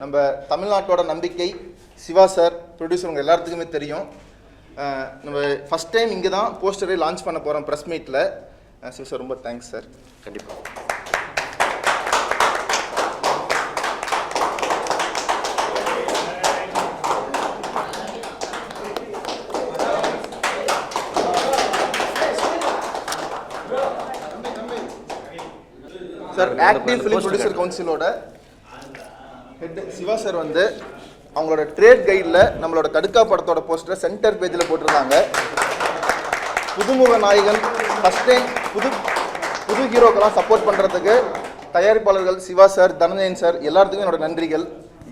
நம்ம தமிழ்நாட்டோட நம்பிக்கை சிவா சார் ப்ரொடியூசர் உங்கள் எல்லாத்துக்குமே தெரியும். நம்ம ஃபஸ்ட் டைம் இங்கே தான் போஸ்டரே லான்ச் பண்ண போகிறோம் ப்ரெஸ் மீட்டில். சிவா சார் ரொம்ப தேங்க்ஸ் சார். கண்டிப்பாக சார் ஆக்டிவ் ஃபிலிம் ப்ரொடியூசர் கவுன்சிலோட ஹெட் சிவா சார் வந்து அவங்களோட ட்ரேட் கைடில் நம்மளோட கடுக்கா படத்தோட போஸ்டரை சென்டர் பேஜில் போட்டிருந்தாங்க. புதுமுக நாயகன் ஃபஸ்ட் டைம் புது ஹீரோக்கெல்லாம் சப்போர்ட் பண்ணுறதுக்கு தயாரிப்பாளர்கள் சிவா சார், தனஞ்சயன் சார் எல்லாத்துக்குமே என்னோட நன்றிகள்.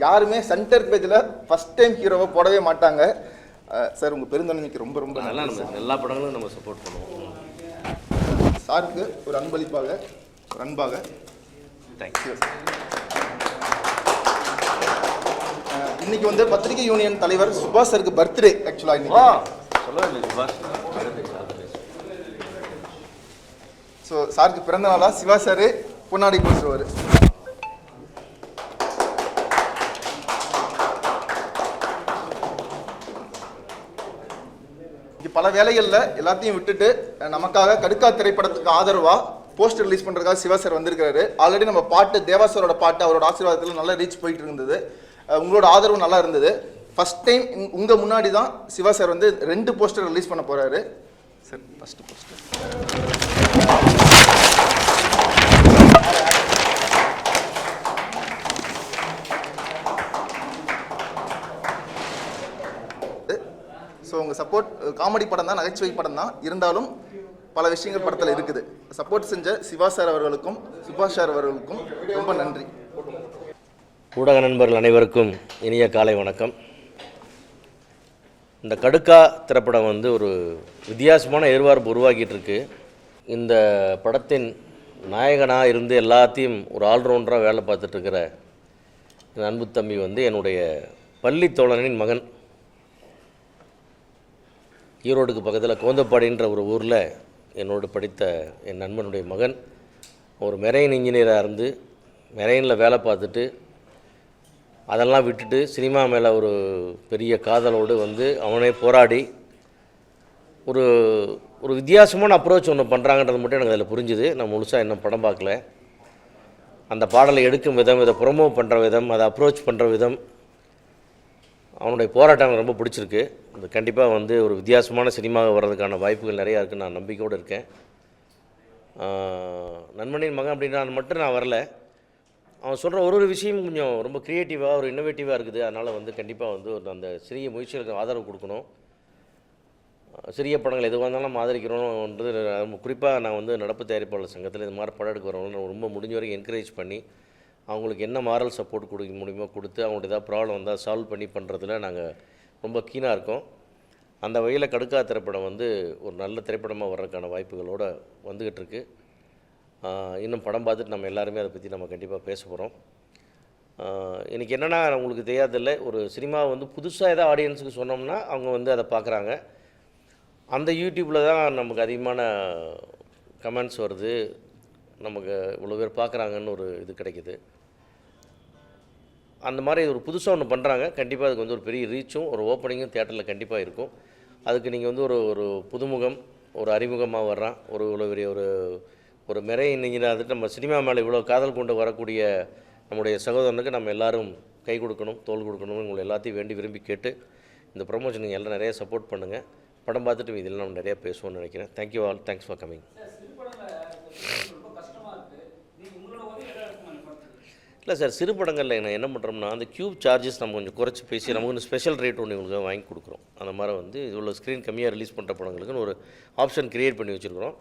யாருமே சென்டர் பேஜில் ஃபஸ்ட் டைம் ஹீரோவை போடவே மாட்டாங்க. சார் உங்கள் பெருந்தன்மைக்கு ரொம்ப ரொம்ப நல்லா நம்ம எல்லா படங்களும் நம்ம சப்போர்ட் பண்ணுவோம். சாருக்கு ஒரு அன்பளிப்பாக ஒரு அன்பாக தேங்க்யூ. இன்னைக்கு வந்து பத்திரிகை யூனியன் தலைவர் சுபாஷ் சாருக்கு பர்த்டே. ஆக்சுவலாக இன்னைக்கு சொல்லவே சுபாஷ். ஸோ சாருக்கு பிறந்த நாளா சிவா சார் பொன்னாடி கொடுத்துருவாரு. பல வேலைகளில் எல்லாத்தையும் விட்டுட்டு நமக்காக கடுக்கா திரைப்படத்துக்கு ஆதரவாக போஸ்டர் ரிலீஸ் பண்ணுறதுக்காக சிவா சார் வந்திருக்காரு. ஆல்ரெடி நம்ம பாட்டு தேவாசரோட பாட்டு அவரோட ஆசீர்வாதத்தில் நல்லா ரீச் போயிட்டு இருந்தது. உங்களோட ஆதரவு நல்லா இருந்தது. ஃபஸ்ட் டைம் உங்கள் முன்னாடி தான் சிவா சார் வந்து 2 போஸ்டர் ரிலீஸ் பண்ண போகிறாரு. சார் ஃபஸ்ட்டு போஸ்டர் ஸோ உங்கள் சப்போர்ட் காமெடி படம் தான், நகைச்சுவை படம் தான், இருந்தாலும் பல விஷயங்கள் படத்தில் இருக்குது. சப்போர்ட் செஞ்ச சிவா சார் அவர்களுக்கும் சுபாஷ் சார் அவர்களுக்கும் ரொம்ப நன்றி. ஊடக நண்பர்கள் அனைவருக்கும் இனிய காலை வணக்கம். இந்த கடுக்கா திரைப்படம் வந்து ஒரு வித்தியாசமான எதிர்பார்ப்பு உருவாக்கிட்டு இருக்கு. இந்த படத்தின் நாயகனாக இருந்து எல்லாத்தையும் ஒரு ஆல்ரவுண்டராக வேலை பார்த்துட்ருக்கிற என் அன்பு தம்பி வந்து என்னுடைய பள்ளி தோழனின் மகன். ஈரோடுக்கு பக்கத்தில் கோந்தப்பாடின்ற ஒரு ஊரில் என்னோடு படித்த என் நண்பனுடைய மகன் ஒரு மெரெயின் இன்ஜினியராக இருந்து மெரெயினில் வேலை பார்த்துட்டு அதெல்லாம் விட்டுட்டு சினிமா மேலே ஒரு பெரிய காதலோடு வந்து அவனே போராடி ஒரு ஒரு வித்தியாசமான அப்ரோச் ஒன்று பண்ணுறாங்கன்றது மட்டும் எனக்கு அதில் புரிஞ்சுது. நான் முழுசாக இன்னும் படம் பார்க்கல. அந்த பாடலை எடுக்கும் விதம், இதை ப்ரொமோ பண்ணுற விதம், அதை அப்ரோச் பண்ணுற விதம், அவனுடைய போராட்டம் எனக்கு ரொம்ப பிடிச்சிருக்கு. அது கண்டிப்பாக வந்து ஒரு வித்தியாசமான சினிமாவை வர்றதுக்கான வாய்ப்புகள் நிறையா இருக்குன்னு நான் நம்பிக்கையோடு இருக்கேன். நண்பனின் மகன் அப்படின்னா மட்டும் நான் வரல. அவன் சொல்கிற ஒரு விஷயம் கொஞ்சம் ரொம்ப க்ரியேட்டிவாக ஒரு இன்னோவேட்டிவாக இருக்குது. அதனால் வந்து கண்டிப்பாக வந்து ஒரு அந்த சிறிய முயற்சிகளுக்கு ஆதரவு கொடுக்கணும். சிறிய படங்கள் எதுவாக இருந்தாலும் நம்ம ஆதரிக்கிறோன்றது குறிப்பாக நான் வந்து நடப்பு தயாரிப்பாளர் சங்கத்தில் இது மாதிரி படம் எடுக்க வரவங்க ரொம்ப முடிஞ்ச வரைக்கும் என்கரேஜ் பண்ணி அவங்களுக்கு என்ன மாரல் சப்போர்ட் கொடுக்க முடியுமோ கொடுத்து அவங்களுக்கு ஏதாவது ப்ராப்ளம் வந்தால் சால்வ் பண்ணி பண்ணுறதுல நாங்கள் ரொம்ப கீனாக இருக்கோம். அந்த வகையில் கடுக்கா திரைப்படம் வந்து ஒரு நல்ல திரைப்படமாக வர்றதுக்கான வாய்ப்புகளோடு வந்துக்கிட்டு இருக்கு. இன்னும் படம் பார்த்துட்டு நம்ம எல்லாருமே அதை பற்றி நம்ம கண்டிப்பாக பேச போகிறோம். இன்றைக்கி என்னென்னா உங்களுக்கு தெரியாதில்லை, ஒரு சினிமா வந்து புதுசாக ஏதாவது ஆடியன்ஸுக்கு சொன்னோம்னா அவங்க வந்து அதை பார்க்குறாங்க. அந்த யூடியூப்பில் தான் நமக்கு அதிகமான கமெண்ட்ஸ் வருது, நமக்கு இவ்வளோ பேர் பார்க்குறாங்கன்னு ஒரு இது கிடைக்கிது. அந்த மாதிரி ஒரு புதுசாக ஒன்று பண்ணுறாங்க. கண்டிப்பாக அதுக்கு வந்து ஒரு பெரிய ரீச்சும் ஒரு ஓப்பனிங்கும் தியேட்டரில் கண்டிப்பாக இருக்கும். அதுக்கு நீங்கள் வந்து ஒரு புதுமுகம், ஒரு அறிமுகமாக வர்றான், இவ்வளோ பெரிய ஒரு மெரெயின் இன்ஜினியர் வந்துட்டு நம்ம சினிமா மேலே இவ்வளோ காதல் கொண்டு வரக்கூடிய நம்முடைய சகோதரனுக்கு நம்ம எல்லோரும் கை கொடுக்கணும், தோல் கொடுக்கணும். உங்களை எல்லாத்தையும் வேண்டி விரும்பி கேட்டு இந்த ப்ரொமோஷன் நீங்கள் எல்லாம் நிறைய சப்போர்ட் பண்ணுங்கள். படம் பார்த்துட்டு இதில் நம்ம நிறையா பேசுவோம்னு நினைக்கிறேன். Thank you all. Thanks for coming. இல்லை சார், சிறு படங்களில் என்ன பண்ணுறோம்னா அந்த க்யூப் சார்ஜஸ் நம்ம கொஞ்சம் குறைச்சி பேசி நமக்கு கொஞ்சம் ஸ்பெஷல் ரேட் ஒன்று இவங்களுக்கு வாங்கி கொடுக்குறோம். அந்த மாதிரி வந்து இவ்வளோ ஸ்க்ரீன் கம்மியாக ரிலீஸ் பண்ணுற படங்களுக்குன்னு ஒரு ஆப்ஷன் க்ரியேட் பண்ணி வச்சுருக்கிறோம்.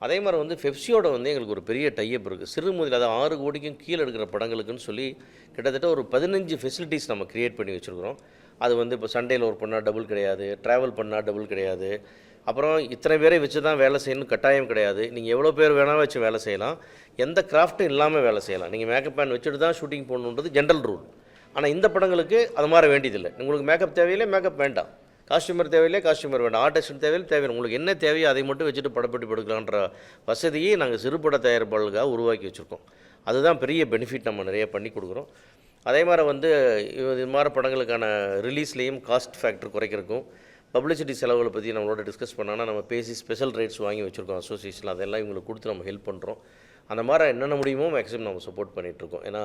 அதே மாதிரி வந்து பெப்சியோட வந்து எங்களுக்கு ஒரு பெரிய டைப் இருக்குது. சிறு முதல் அதாவது 6 கோடிக்கும் கீழே எடுக்கிற படங்களுக்குன்னு சொல்லி கிட்டத்தட்ட ஒரு 15 ஃபெசிலிட்டிஸ் நம்ம க்ரியேட் பண்ணி வச்சுருக்கிறோம். அது வந்து இப்போ சண்டேயில் ஒர்க் பண்ணால் டபுள் கிடையாது, ட்ராவல் பண்ணால் டபுள் கிடையாது, அப்புறம் இத்தனை பேரை வச்சு தான் வேலை செய்யணும் கட்டாயம் கிடையாது. நீங்கள் எவ்வளோ பேர் வேணால் வச்சு வேலை செய்யலாம், எந்த கிராஃப்ட்டும் இல்லாமல் வேலை செய்யலாம். நீங்கள் மேக்கப் மேன் வச்சுட்டு தான் ஷூட்டிங் போடணுன்றது ஜென்ரல் ரூல். ஆனால் இந்த படங்களுக்கு அது மாதிரி வேண்டியதில்லை. உங்களுக்கு மேக்கப் தேவையில்லை, மேக்கப் வேண்டாம். காஸ்டியூமர் தேவையில்லை, காஸ்டியூமர் வேண்டாம். ஆர்டிஸ்ட் தேவையில்லை, தேவையில்லை. உங்களுக்கு என்ன தேவையோ அதை மட்டும் வச்சுட்டு படப்பட்டு படுக்கலான்ற வசதியை நாங்கள் சிறுபட தயாரிப்பாளர்களுக்காக உருவாக்கி வச்சுருக்கோம். அதுதான் பெரிய பெனிஃபிட் நம்ம நிறைய பண்ணி கொடுக்குறோம். அதே மாதிரி வந்து இது மாதிரி படங்களுக்கான ரிலீஸ்லேயும் காஸ்ட் ஃபேக்டர் குறைக்கிறதுக்கும் பப்ளிசிட்டி செலவுகளை பற்றி நம்மளோட டிஸ்கஸ் பண்ணாங்கன்னா நம்ம பேசி ஸ்பெஷல் ரேட்ஸ் வாங்கி வச்சுருக்கோம் அசோசியேஷன். அதெல்லாம் இவங்களுக்கு கொடுத்து நம்ம ஹெல்ப் பண்ணுறோம். அந்த மாதிரி என்னென்ன முடியுமோ மேக்ஸிமம் நம்ம சப்போர்ட் பண்ணிகிட்ருக்கோம். ஏன்னா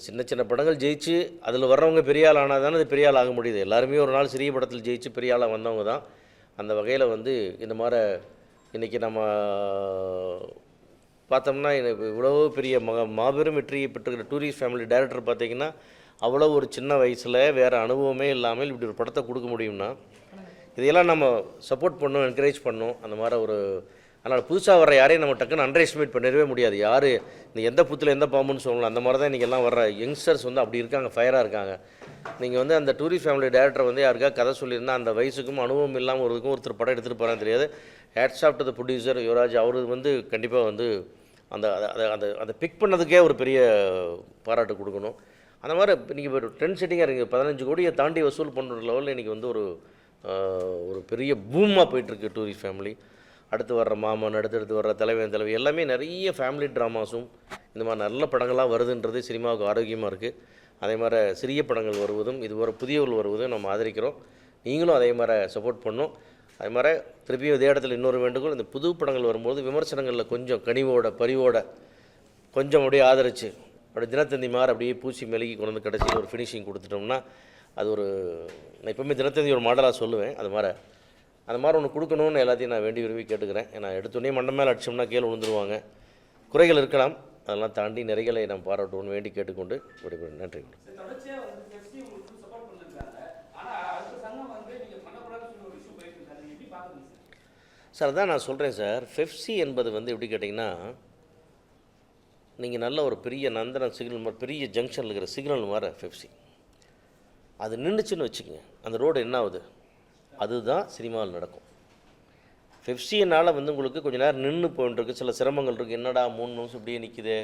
சின்ன சின்ன படங்கள் ஜெயிச்சு அதில் வர்றவங்க பெரிய ஆள் ஆனால் தானே அது பெரிய ஆள் ஆக முடியுது. எல்லாருமே ஒரு நாள் சிறிய படத்தில் ஜெயிச்சு பெரிய ஆளாக வந்தவங்க தான். அந்த வகையில் வந்து இந்த மாதிரி இன்றைக்கி நம்ம பார்த்தோம்னா இவ்வளோ பெரிய மாபெரும் வெற்றியை பெற்றுக்கிற டூரிஸ்ட் ஃபேமிலி டைரக்டர் பார்த்திங்கன்னா அவ்வளோ ஒரு சின்ன வயசில் வேறு அனுபவமே இல்லாமல் இப்படி ஒரு படத்தை கொடுக்க முடியும்னா இதையெல்லாம் நம்ம சப்போர்ட் பண்ணணும், என்கரேஜ் பண்ணணும். அந்த மாதிரி ஒரு அதனால் புதுசாக வர யாரையும் நம்ம டக்குன்னு அண்டர் எஸ்டிமேட் பண்ணிடவே முடியாது. யார் இந்த எந்த புத்தில் எந்த பாம்புன்னு சொல்லலாம். அந்த மாதிரி தான் இன்றைக்கி எல்லாம் வர யங்ஸ்டர்ஸ் வந்து அப்படி இருக்காங்க, ஃபயராக இருக்காங்க. நீங்கள் வந்து அந்த டூரிஸ்ட் ஃபேமிலி டேரக்டர் வந்து யாருக்கா கதை சொல்லியிருந்தால் அந்த வயசுக்கும் அனுபவம் இல்லாமல் ஒருத்தர் படம் எடுத்துகிட்டு போகிறான்னு தெரியாது. Hats off to the producer Yuvraj. அவர் வந்து கண்டிப்பாக வந்து அந்த அதை அதை பிக் பண்ணதுக்கே ஒரு பெரிய பாராட்டு கொடுக்கணும். அந்த மாதிரி நீங்கள் ஒரு ட்ரெண்ட் செட்டிங்காக இருக்குது. 15 கோடியை தாண்டி வசூல் பண்ணுற லெவலில் இன்றைக்கி வந்து ஒரு பெரிய பூமாக போயிட்டுருக்கு டூரிஸ்ட் ஃபேமிலி. அடுத்து வர்ற மாமன், அடுத்தடுத்து வர்ற தலைவன் தலைவி எல்லாமே நிறைய ஃபேமிலி ட்ராமாஸும் இந்த மாதிரி நல்ல படங்களாக வருதுன்றது சினிமாவுக்கு ஆரோக்கியமாக இருக்குது. அதே மாதிரி சிறிய படங்கள் வருவதும் இது ஒரு புதியவர்கள் வருவதும் நம்ம ஆதரிக்கிறோம். நீங்களும் அதே மாதிரி சப்போர்ட் பண்ணணும். அதே மாதிரி திருப்பியும் இதே இடத்துல இன்னொரு வேண்டுகோள், இந்த புது படங்கள் வரும்போது விமர்சனங்களில் கொஞ்சம் கனிவோட பரிவோட கொஞ்சம் அப்படியே ஆதரித்து அப்படி தினத்தந்தி மாதிரி அப்படியே பூசி மெழுகி கொண்டு வந்து கடைசியில் ஒரு ஃபினிஷிங் கொடுத்துட்டோம்னா அது நான் எப்போவுமே தினத்தந்தி ஒரு மாடலாக சொல்லுவேன். அது மாதிரி ஒன்று கொடுக்கணும்னு எல்லாத்தையும் நான் வேண்டி விரும்பி கேட்டுக்கிறேன். ஏன்னா எடுத்தோடனே மண்டை மேலே அடிச்சோம்னா கீழே விழுந்துருவாங்க. குறைகள் இருக்கலாம், அதெல்லாம் தாண்டி நிறைகளை நாம் பாராட்டுவோம்னு வேண்டி கேட்டுக்கொண்டு விடைபெறும். நன்றி. சார் அதான் நான் சொல்கிறேன் சார். பெப்சி என்பது வந்து எப்படி கேட்டிங்கன்னா, நீங்கள் நல்ல ஒரு பெரிய நந்தனம் சிக்னல் மாதிரி பெரிய ஜங்ஷனில் இருக்கிற சிக்னல் மாதிரி பெப்சி அது நின்றுச்சுன்னு வச்சுக்கோங்க, அந்த ரோடு என்ன ஆகுது? அதுதான் சினிமாவில் நடக்கும். பெப்சினால் வந்து உங்களுக்கு கொஞ்சம் நேரம் நின்று போயிட்டுருக்கு, சில சிரமங்கள் இருக்குது. என்னடா 3 நிமிஷம் இப்படியே நிற்குது,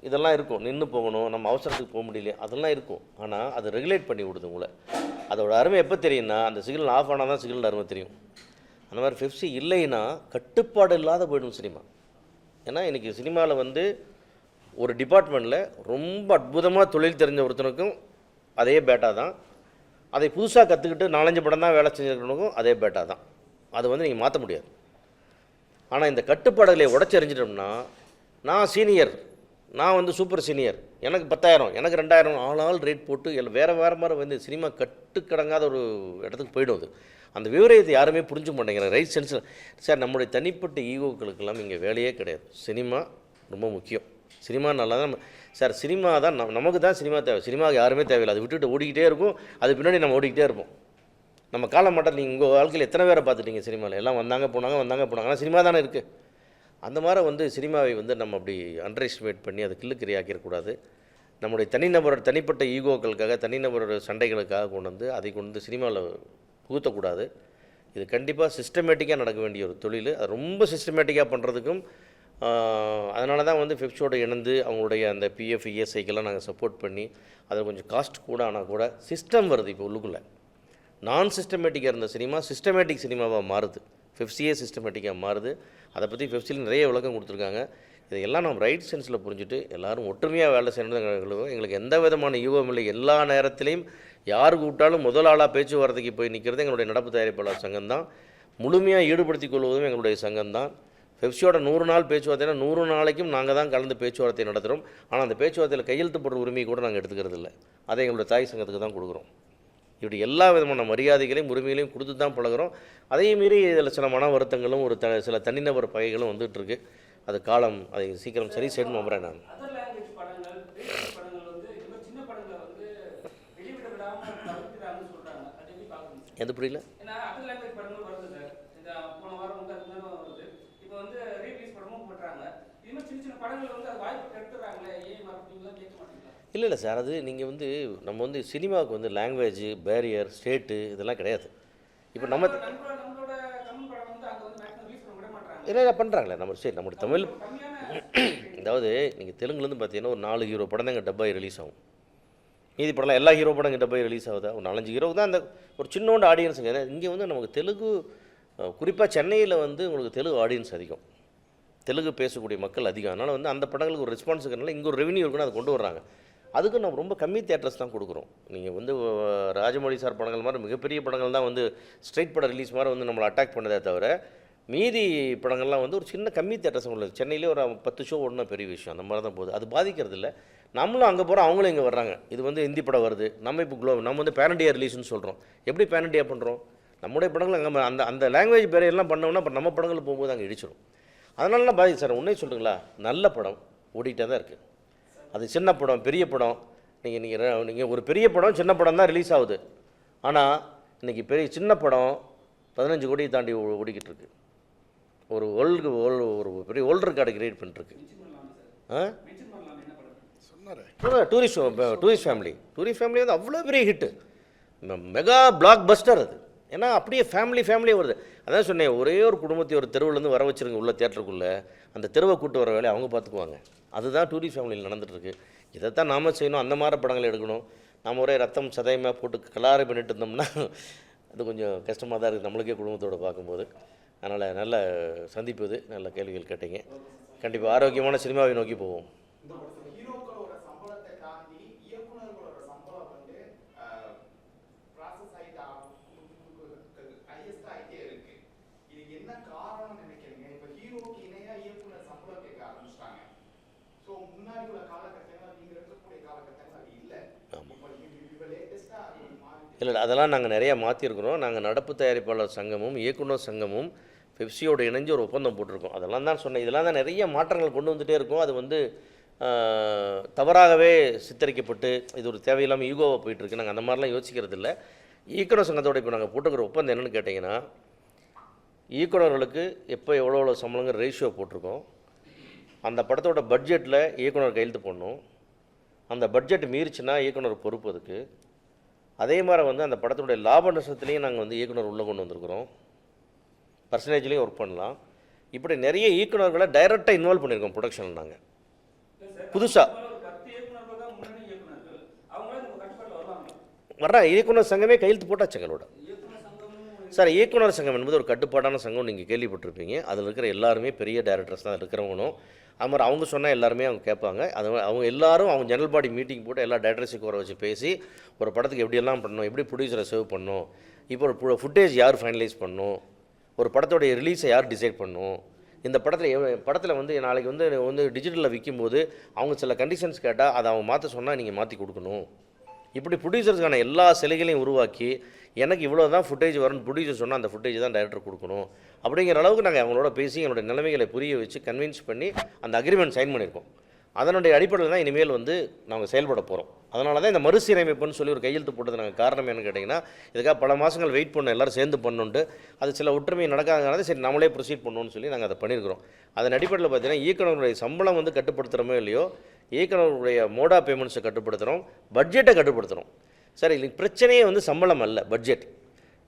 இதெல்லாம் இருக்கும். நின்று போகணும், நம்ம அவசரத்துக்கு போக முடியல, அதெல்லாம் இருக்கும். ஆனால் அது ரெகுலேட் பண்ணி விடுது உங்களை. அதோட அருமை எப்போ தெரியும்னா, அந்த சிக்னல் ஆஃப் ஆனால் தான் சிக்னல் அருமை தெரியும். அந்த மாதிரி பெப்சி இல்லைன்னா கட்டுப்பாடு இல்லாத போய்டும் சினிமா. ஏன்னா இன்றைக்கி சினிமாவில் வந்து ஒரு டிபார்ட்மெண்ட்டில் ரொம்ப அற்புதமாக தொழில் தெரிஞ்ச ஒருத்தனுக்கும் அதே பேட்டா தான், அதை புதுசாக கற்றுக்கிட்டு 4-5 படம் தான் வேலை செஞ்சுருக்கணுக்கும் அதே பேட்டா தான். அது வந்து நீங்கள் மாற்ற முடியாது. ஆனால் இந்த கட்டுப்பாடுகளை உடச்செறிஞ்சிட்டோம்னா, நான் சீனியர், நான் வந்து சூப்பர் சீனியர், எனக்கு 10,000, எனக்கு 2,000 ஆளால் ரேட் போட்டு வேறு மாதிரி வந்து சினிமா கட்டுக்கடங்காத ஒரு இடத்துக்கு போய்டும். அது அந்த விவரத்தை யாருமே புரிஞ்சு மாட்டேங்கிறாங்க. ரைட் சென்ஸில் சார் நம்முடைய தனிப்பட்ட ஈகோக்களுக்கெல்லாம் இங்கே வேலையே கிடையாது. சினிமா ரொம்ப முக்கியம். சினிமா நல்லா தான் சார். சினிமா தான் நமக்கு தான் சினிமா தேவை. சினிமாவுக்கு யாருமே தேவையில்லை. அது விட்டுட்டு ஓடிக்கிட்டே இருக்கும், அது பின்னாடி நம்ம ஓடிக்கிட்டே இருப்போம். நம்ம காலமாட்டம் நீங்கள் உங்கள் வாழ்க்கையில் எத்தனை பேரை பார்த்துட்டீங்க சினிமாவில்? எல்லாம் வந்தாங்க போனாங்க. ஆனால் சினிமா தானே இருக்குது. அந்த மாதிரி வந்து சினிமாவை வந்து நம்ம அப்படி அண்டர் எஸ்டிமேட் பண்ணி அதை கிள்ளுக்கிறியாக்கிடக்கூடாது. நம்முடைய தனிப்பட்ட ஈகோக்களுக்காக, தனிநபரோட சண்டைகளுக்காக அதை கொண்டு வந்து சினிமாவில் புகுத்தக்கூடாது. இது கண்டிப்பாக சிஸ்டமேட்டிக்காக நடக்க வேண்டிய ஒரு தொழில். அது ரொம்ப சிஸ்டமேட்டிக்காக பண்ணுறதுக்கும் அதனால தான் வந்து பெப்சியோடு இணைந்து அவங்களுடைய அந்த பிஎஃப் இஎஸ்ஐக்கெல்லாம் நாங்கள் சப்போர்ட் பண்ணி அதில் கொஞ்சம் காஸ்ட் கூட ஆனால் கூட சிஸ்டம் வருது. இப்போ உள்ளுக்குள்ளே நான் சிஸ்டமேட்டிக்காக இருந்த சினிமா சிஸ்டமேட்டிக் சினிமாவாக மாறுது. பெப்சியே சிஸ்டமேட்டிக்காக மாறுது. அதை பற்றி பெப்சியில் நிறைய விளக்கம் கொடுத்துருக்காங்க. இதையெல்லாம் நம்ம ரைட் சென்ஸில் புரிஞ்சுட்டு எல்லோரும் ஒற்றுமையாக வேலை செய்யணும். எங்களுக்கு எந்த விதமான யூகம் இல்லை. எல்லா நேரத்திலையும் யார் கூப்பிட்டாலும் முதல் ஆளாக பேச்சுவார்த்தைக்கு போய் நிற்கிறது எங்களுடைய நடப்பு தயாரிப்பாளர் சங்கம் தான். முழுமையாக ஈடுபடுத்திக் கொள்வதும் எங்களுடைய சங்கம் தான். பெப்சியோட 100 நாள் பேச்சுவார்த்தைனா 100 நாளைக்கும் நாங்கள் தான் கலந்து பேச்சுவார்த்தை நடத்துகிறோம். ஆனால் அந்த பேச்சுவார்த்தையில் கையெழுத்து போடுற உரிமையை கூட நாங்கள் எடுத்துக்கிறது இல்லை. அதை எங்களுடைய தாய் சங்கத்துக்கு தான் கொடுக்குறோம். இப்படி எல்லா விதமான மரியாதைகளையும் உரிமைகளையும் கொடுத்து தான் பழகிறோம். அதையும் மீறி இதில் சில மன வருத்தங்களும் சில தனிநபர் பகைகளும் வந்துகிட்ருக்கு. அது காலம் அதை சீக்கிரம் சரி செய்யணும் நம்புகிறேன் நான். எது புரியல? இல்லை சார், அது நீங்கள் வந்து நம்ம வந்து சினிமாவுக்கு வந்து லாங்குவேஜ் பேரியர் ஸ்டேட்டு இதெல்லாம் கிடையாது. இப்போ நம்ம இல்லை பண்ணுறாங்களே நம்முடைய தமிழ். அதாவது நீங்கள் தெலுங்குலேருந்து பார்த்தீங்கன்னா ஒரு 4 ஹீரோ படம் தான் இங்கே டப்பாய் ரிலீஸ் ஆகும். மீதி படம்லாம் எல்லா ஹீரோ படம் இங்கே டப்பாய் ரிலீஸ் ஆகுதா? ஒரு 4-5 ஹீரோவுக்கு தான் அந்த ஒரு சின்னோண்டு ஆடியன்ஸுங்க. இங்கே வந்து நமக்கு தெலுங்கு, குறிப்பாக சென்னையில் வந்து உங்களுக்கு தெலுங்கு ஆடியன்ஸ் அதிகம், தெலுங்கு பேசக்கூடிய மக்கள் அதிகம். அதனால் வந்து அந்த படங்களுக்கு ஒரு ரெஸ்பான்ஸ் இருக்கிறனால இங்கே ஒரு ரெவன்யூ இருக்குன்னு அதை கொண்டு வர்றாங்க. அதுக்கு நம்ம ரொம்ப கம்மி தியேட்டர்ஸ் தான் கொடுக்குறோம். நீங்கள் வந்து ராஜமௌழி சார் படங்கள் மாதிரி மிகப்பெரிய படங்கள் தான் வந்து ஸ்ட்ரைட் படம் ரிலீஸ் மாதிரி வந்து நம்மளை அட்டாக் பண்ணதே தவிர, மீதி படங்கள்லாம் வந்து ஒரு சின்ன கம்மி தியேட்டர்ஸ் உள்ளது. சென்னையிலே ஒரு 10 ஷோ ஓடுனா பெரிய விஷயம், அந்த மாதிரி தான் போகுது. அது பாதிக்கிறது இல்லை. நம்மளும் அங்கே போகிறோம், அவங்களும் இங்கே வர்றாங்க. இது வந்து ஹிந்தி படம் வருது, நம்ம இப்போ நம்ம வந்து பேன் இண்டியா ரிலீஸ்னு சொல்கிறோம். எப்படி பேன் இண்டியா பண்ணுறோம்? நம்முடைய படங்கள் அங்கே அந்த அந்த லாங்குவேஜ் பேரியெல்லாம் பண்ணோம்னா அப்புறம் நம்ம படங்கள் போகும்போது அங்கே இடிச்சிடும். அதனாலலாம் பாதிக்கு சார். உண்மையை சொல்லுங்களா, நல்ல படம் ஓடிட்டே தான் இருக்குது. அது சின்ன படம் பெரிய படம், நீங்கள் ஒரு பெரிய படம் சின்ன படம் தான் ரிலீஸ் ஆகுது. ஆனால் இன்றைக்கி சின்ன படம் 15 கோடியை தாண்டி ஓடிக்கிட்டு இருக்கு. ஒரு ஒரு பெரிய வேர்ல்டு ரெக்கார்டு கிரியேட் பண்ணிட்டுருக்கு. டூரிஸ்ட் ஃபேமிலி வந்து அவ்வளோ பெரிய ஹிட்டு, மெகா பிளாக் பஸ்டர் அது. ஏன்னா அப்படியே ஃபேமிலியே வருது. அதான் சொன்னேன், ஒரே ஒரு குடும்பத்தை ஒரு தெருவுலேருந்து வர வச்சுருங்க உள்ள தியேட்டருக்குள்ளே, அந்த தெருவை கூட்டு வர வேலையை அவங்க பார்த்துக்குவாங்க. அதுதான் டூரிஸ்ட் ஃபேமிலியில் நடந்துகிட்ருக்கு. இதைத்தான் நாம் செய்யணும். அந்த மாதிரி படங்கள் எடுக்கணும். நாம் ஒரே ரத்தம் சதயமாக போட்டு கலாரை பண்ணிட்டு இருந்தோம்னா அது கொஞ்சம் கஷ்டமாக தான் இருக்குது நம்மளுக்கே குடும்பத்தோடு பார்க்கும்போது. அதனால் நல்ல சந்திப்பு இது, நல்ல கேள்விகள் கேட்டீங்க. கண்டிப்பாக ஆரோக்கியமான சினிமாவை நோக்கி போவோம். இல்லை, அதெல்லாம் நாங்கள் நிறையா மாற்றிருக்கிறோம். நாங்கள் நடப்பு தயாரிப்பாளர் சங்கமும் இயக்குனர் சங்கமும் பெப்சியோடு இணைஞ்சு ஒரு ஒப்பந்தம் போட்டிருக்கோம். அதெல்லாம் தான் சொன்னேன். இதெல்லாம் தான் நிறைய மாற்றங்கள் கொண்டு வந்துகிட்டே இருக்கும். அது வந்து தவறாகவே சித்தரிக்கப்பட்டு இது ஒரு தேவையில்லாமல் ஈகோவாக போயிட்டுருக்கு. நாங்கள் அந்த மாதிரிலாம் யோசிக்கிறது இல்லை. இயக்குனர் சங்கத்தோடு இப்போ நாங்கள் போட்டுக்கிற ஒப்பந்தம் என்னென்னு கேட்டிங்கன்னா, இயக்குநர்களுக்கு எப்போ எவ்வளோ சம்பளங்கிற ரேஷியோ போட்டிருக்கோம். அந்த படத்தோட பட்ஜெட்டில் இயக்குனர் கையெழுத்து போடணும். அந்த பட்ஜெட் மீறிச்சுன்னா இயக்குனர் பொறுப்பு அதுக்கு. அதே மாதிரி வந்து அந்த படத்துடைய லாப நஷ்டத்துலேயும் நாங்கள் வந்து இயக்குனர் உள்ளே கொண்டு வந்திருக்கிறோம். பர்சன்டேஜ்லேயும் ஒர்க் பண்ணலாம். இப்படி நிறைய இயக்குநர்களை டைரெக்டாக இன்வால்வ் பண்ணியிருக்கோம் ப்ரொடக்ஷனில். நாங்கள் புதுசாக வர்ற இயக்குனர் சங்கமே கையெழுத்து போட்டாச்சு எங்களோட. சார், இயக்குனர் சங்கம் என்பது ஒரு கட்டுப்பாடான சங்கம், நீங்கள் கேள்விப்பட்டிருப்பீங்க. அதில் இருக்கிற எல்லாருமே பெரிய டைரக்டர்ஸ் தான் இருக்கிறவங்களும். அது மாதிரி அவங்க சொன்னால் எல்லாருமே அவங்க கேட்பாங்க. அது அவங்க எல்லாரும் அவங்க ஜெனரல் பாடி மீட்டிங் போட்டு எல்லா டைரக்டர்ஸுக்கு வர வச்சு பேசி ஒரு படத்துக்கு எப்படியெல்லாம் பண்ணணும், எப்படி ப்ரொடியூசரை சேவ் பண்ணணும், இப்போ ஒரு ஃபுட்டேஜ் யார் ஃபைனலைஸ் பண்ணணும், ஒரு படத்தோடைய ரிலீஸை யார் டிசைட் பண்ணணும், இந்த படத்தில் வந்து நாளைக்கு வந்து டிஜிட்டலில் விற்கும்போது அவங்க சில கண்டிஷன்ஸ் கேட்டால் அதை அவங்க மாற்ற சொன்னால் நீங்கள் மாற்றி கொடுக்கணும். இப்படி ப்ரொடியூசர்ஸுக்கான எல்லா சிலைகளையும் உருவாக்கி எனக்கு இவ்வளோ தான் ஃபுட்டேஜ் வரும்னு ப்ரொடியூசர் சொன்னால் அந்த ஃபுட்டேஜ் தான் டைரக்டர் கொடுக்கணும் அப்படிங்கிற அளவுக்கு நாங்கள் அவங்களோட பேசி எங்களுடைய நிலைமைகளை புரிய வச்சு கன்வின்ஸ் பண்ணி அந்த அக்ரிமெண்ட் சைன் பண்ணியிருக்கோம். அதனுடைய அடிப்படையில் தான் இனிமேல் வந்து நாங்கள் செயல்பட போகிறோம். அதனால தான் இந்த மறுசீரமைப்புன்னு சொல்லி ஒரு கையெழுத்து போட்டது நாங்கள் காரணம் என்னன்னு கேட்டிங்கன்னா, இதுக்காக பல மாதங்கள் வெயிட் பண்ணோம், எல்லோரும் சேர்ந்து பண்ணணுன்ட்டு. அது சில ஒற்றுமை நடக்காதனால சரி நம்மளே ப்ரொசீட் பண்ணணும்னு சொல்லி நாங்கள் அதை பண்ணியிருக்கிறோம். அதன் அடிப்படையில் பார்த்தீங்கன்னா இயக்குநர்களுடைய சம்பளம் வந்து கட்டுப்படுத்துகிறோமோ இல்லையோ, இயக்குநர்களுடைய மோட் ஆஃப் பேமெண்ட்ஸை கட்டுப்படுத்துகிறோம், பட்ஜெட்டை கட்டுப்படுத்துகிறோம். சார், இது பிரச்சனையே வந்து சம்பளம் அல்ல, பட்ஜெட்.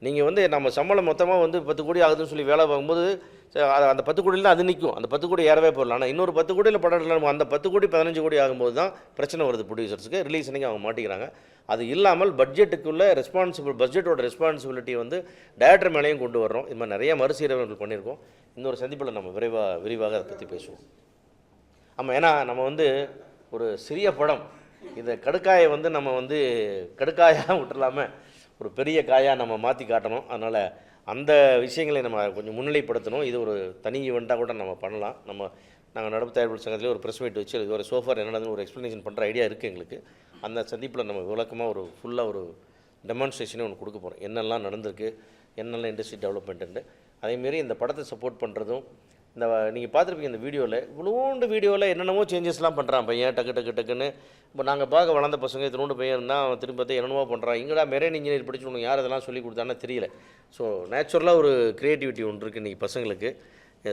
நீங்கள் வந்து நம்ம சம்பளம் மொத்தமாக வந்து 10 கோடி ஆகுதுன்னு சொல்லி வேலை பார்க்கும்போது அந்த 10 கோடியில் தான் அது நிற்கும். அந்த 10 கோடி ஏறவே போடலாம். ஆனால் இன்னொரு 10 கோடியில் படம் இல்லை, அந்த 10 கோடி 15 கோடி ஆகும்போது தான் பிரச்சனை வருது ப்ரொடியூசர்ஸுக்கு. ரிலீஸ் அன்றைக்கி அவங்க மாட்டிக்கிறாங்க. அது இல்லாமல் பட்ஜெட்டுக்குள்ளே பட்ஜெட்டோட ரெஸ்பான்சிபிலிட்டி வந்து டைரக்டர் மேலேயும் கொண்டு வர்றோம். இது மாதிரி நிறைய மறுசீரமைப்புகள் பண்ணியிருக்கோம். இன்னொரு சந்திப்பில் நம்ம விரிவாக அதை பற்றி பேசுவோம். ஆமாம், ஏன்னா நம்ம வந்து ஒரு சிறிய படம், இந்த கடுக்காயை வந்து நம்ம வந்து கடுக்காயாக விட்டுலாமல் ஒரு பெரிய காயாக நம்ம மாற்றி காட்டணும். அதனால் அந்த விஷயங்களை நம்ம கொஞ்சம் முன்னிலைப்படுத்தணும். இது ஒரு தனி ஈவெண்ட்டாக கூட நம்ம பண்ணலாம். நாங்கள் நடப்பு தயாரிப்பு சங்கத்திலே ஒரு ப்ரெஸ் மீட் வச்சு இது ஒரு சோஃபார் என்னன்னு ஒரு எக்ஸ்ப்ளனேஷன் பண்ணுற ஐடியா இருக்குது எங்களுக்கு. அந்த சந்திப்பில் நம்ம விளக்கமாக ஒரு ஃபுல்லாக ஒரு டெமான்ஸ்ட்ரேஷனே ஒன்று கொடுக்க போகிறோம். என்னெல்லாம் நடந்திருக்கு, என்னெல்லாம் இண்டஸ்ட்ரி டெவலப்மெண்ட்டு. அதேமாரி இந்த படத்தை சப்போர்ட் பண்ணுறதும், இந்த நீங்கள் பார்த்துருப்பீங்க இந்த வீடியோவில், இவ்வளோண்டு வீடியோவில் என்னென்னமோ சேஞ்சஸ்லாம் பண்ணுறான் பையன் டக்குன்னு. இப்போ நாங்கள் பார்க்க வளர்ந்த பசங்க இத்தனோண்டு பையன் இருந்தால் அவன் திரும்ப பார்த்து என்னென்னமோ பண்ணுறான். இங்கடா மெரைன் இன்ஜினியர் படிச்சுக்கணும், யார் இதெல்லாம் சொல்லி கொடுத்தான்னு தெரியல. ஸோ நேச்சுரலாக ஒரு க்ரியேட்டிவிட்டி ஒன்று இருக்குது இன்றைக்கி பசங்களுக்கு.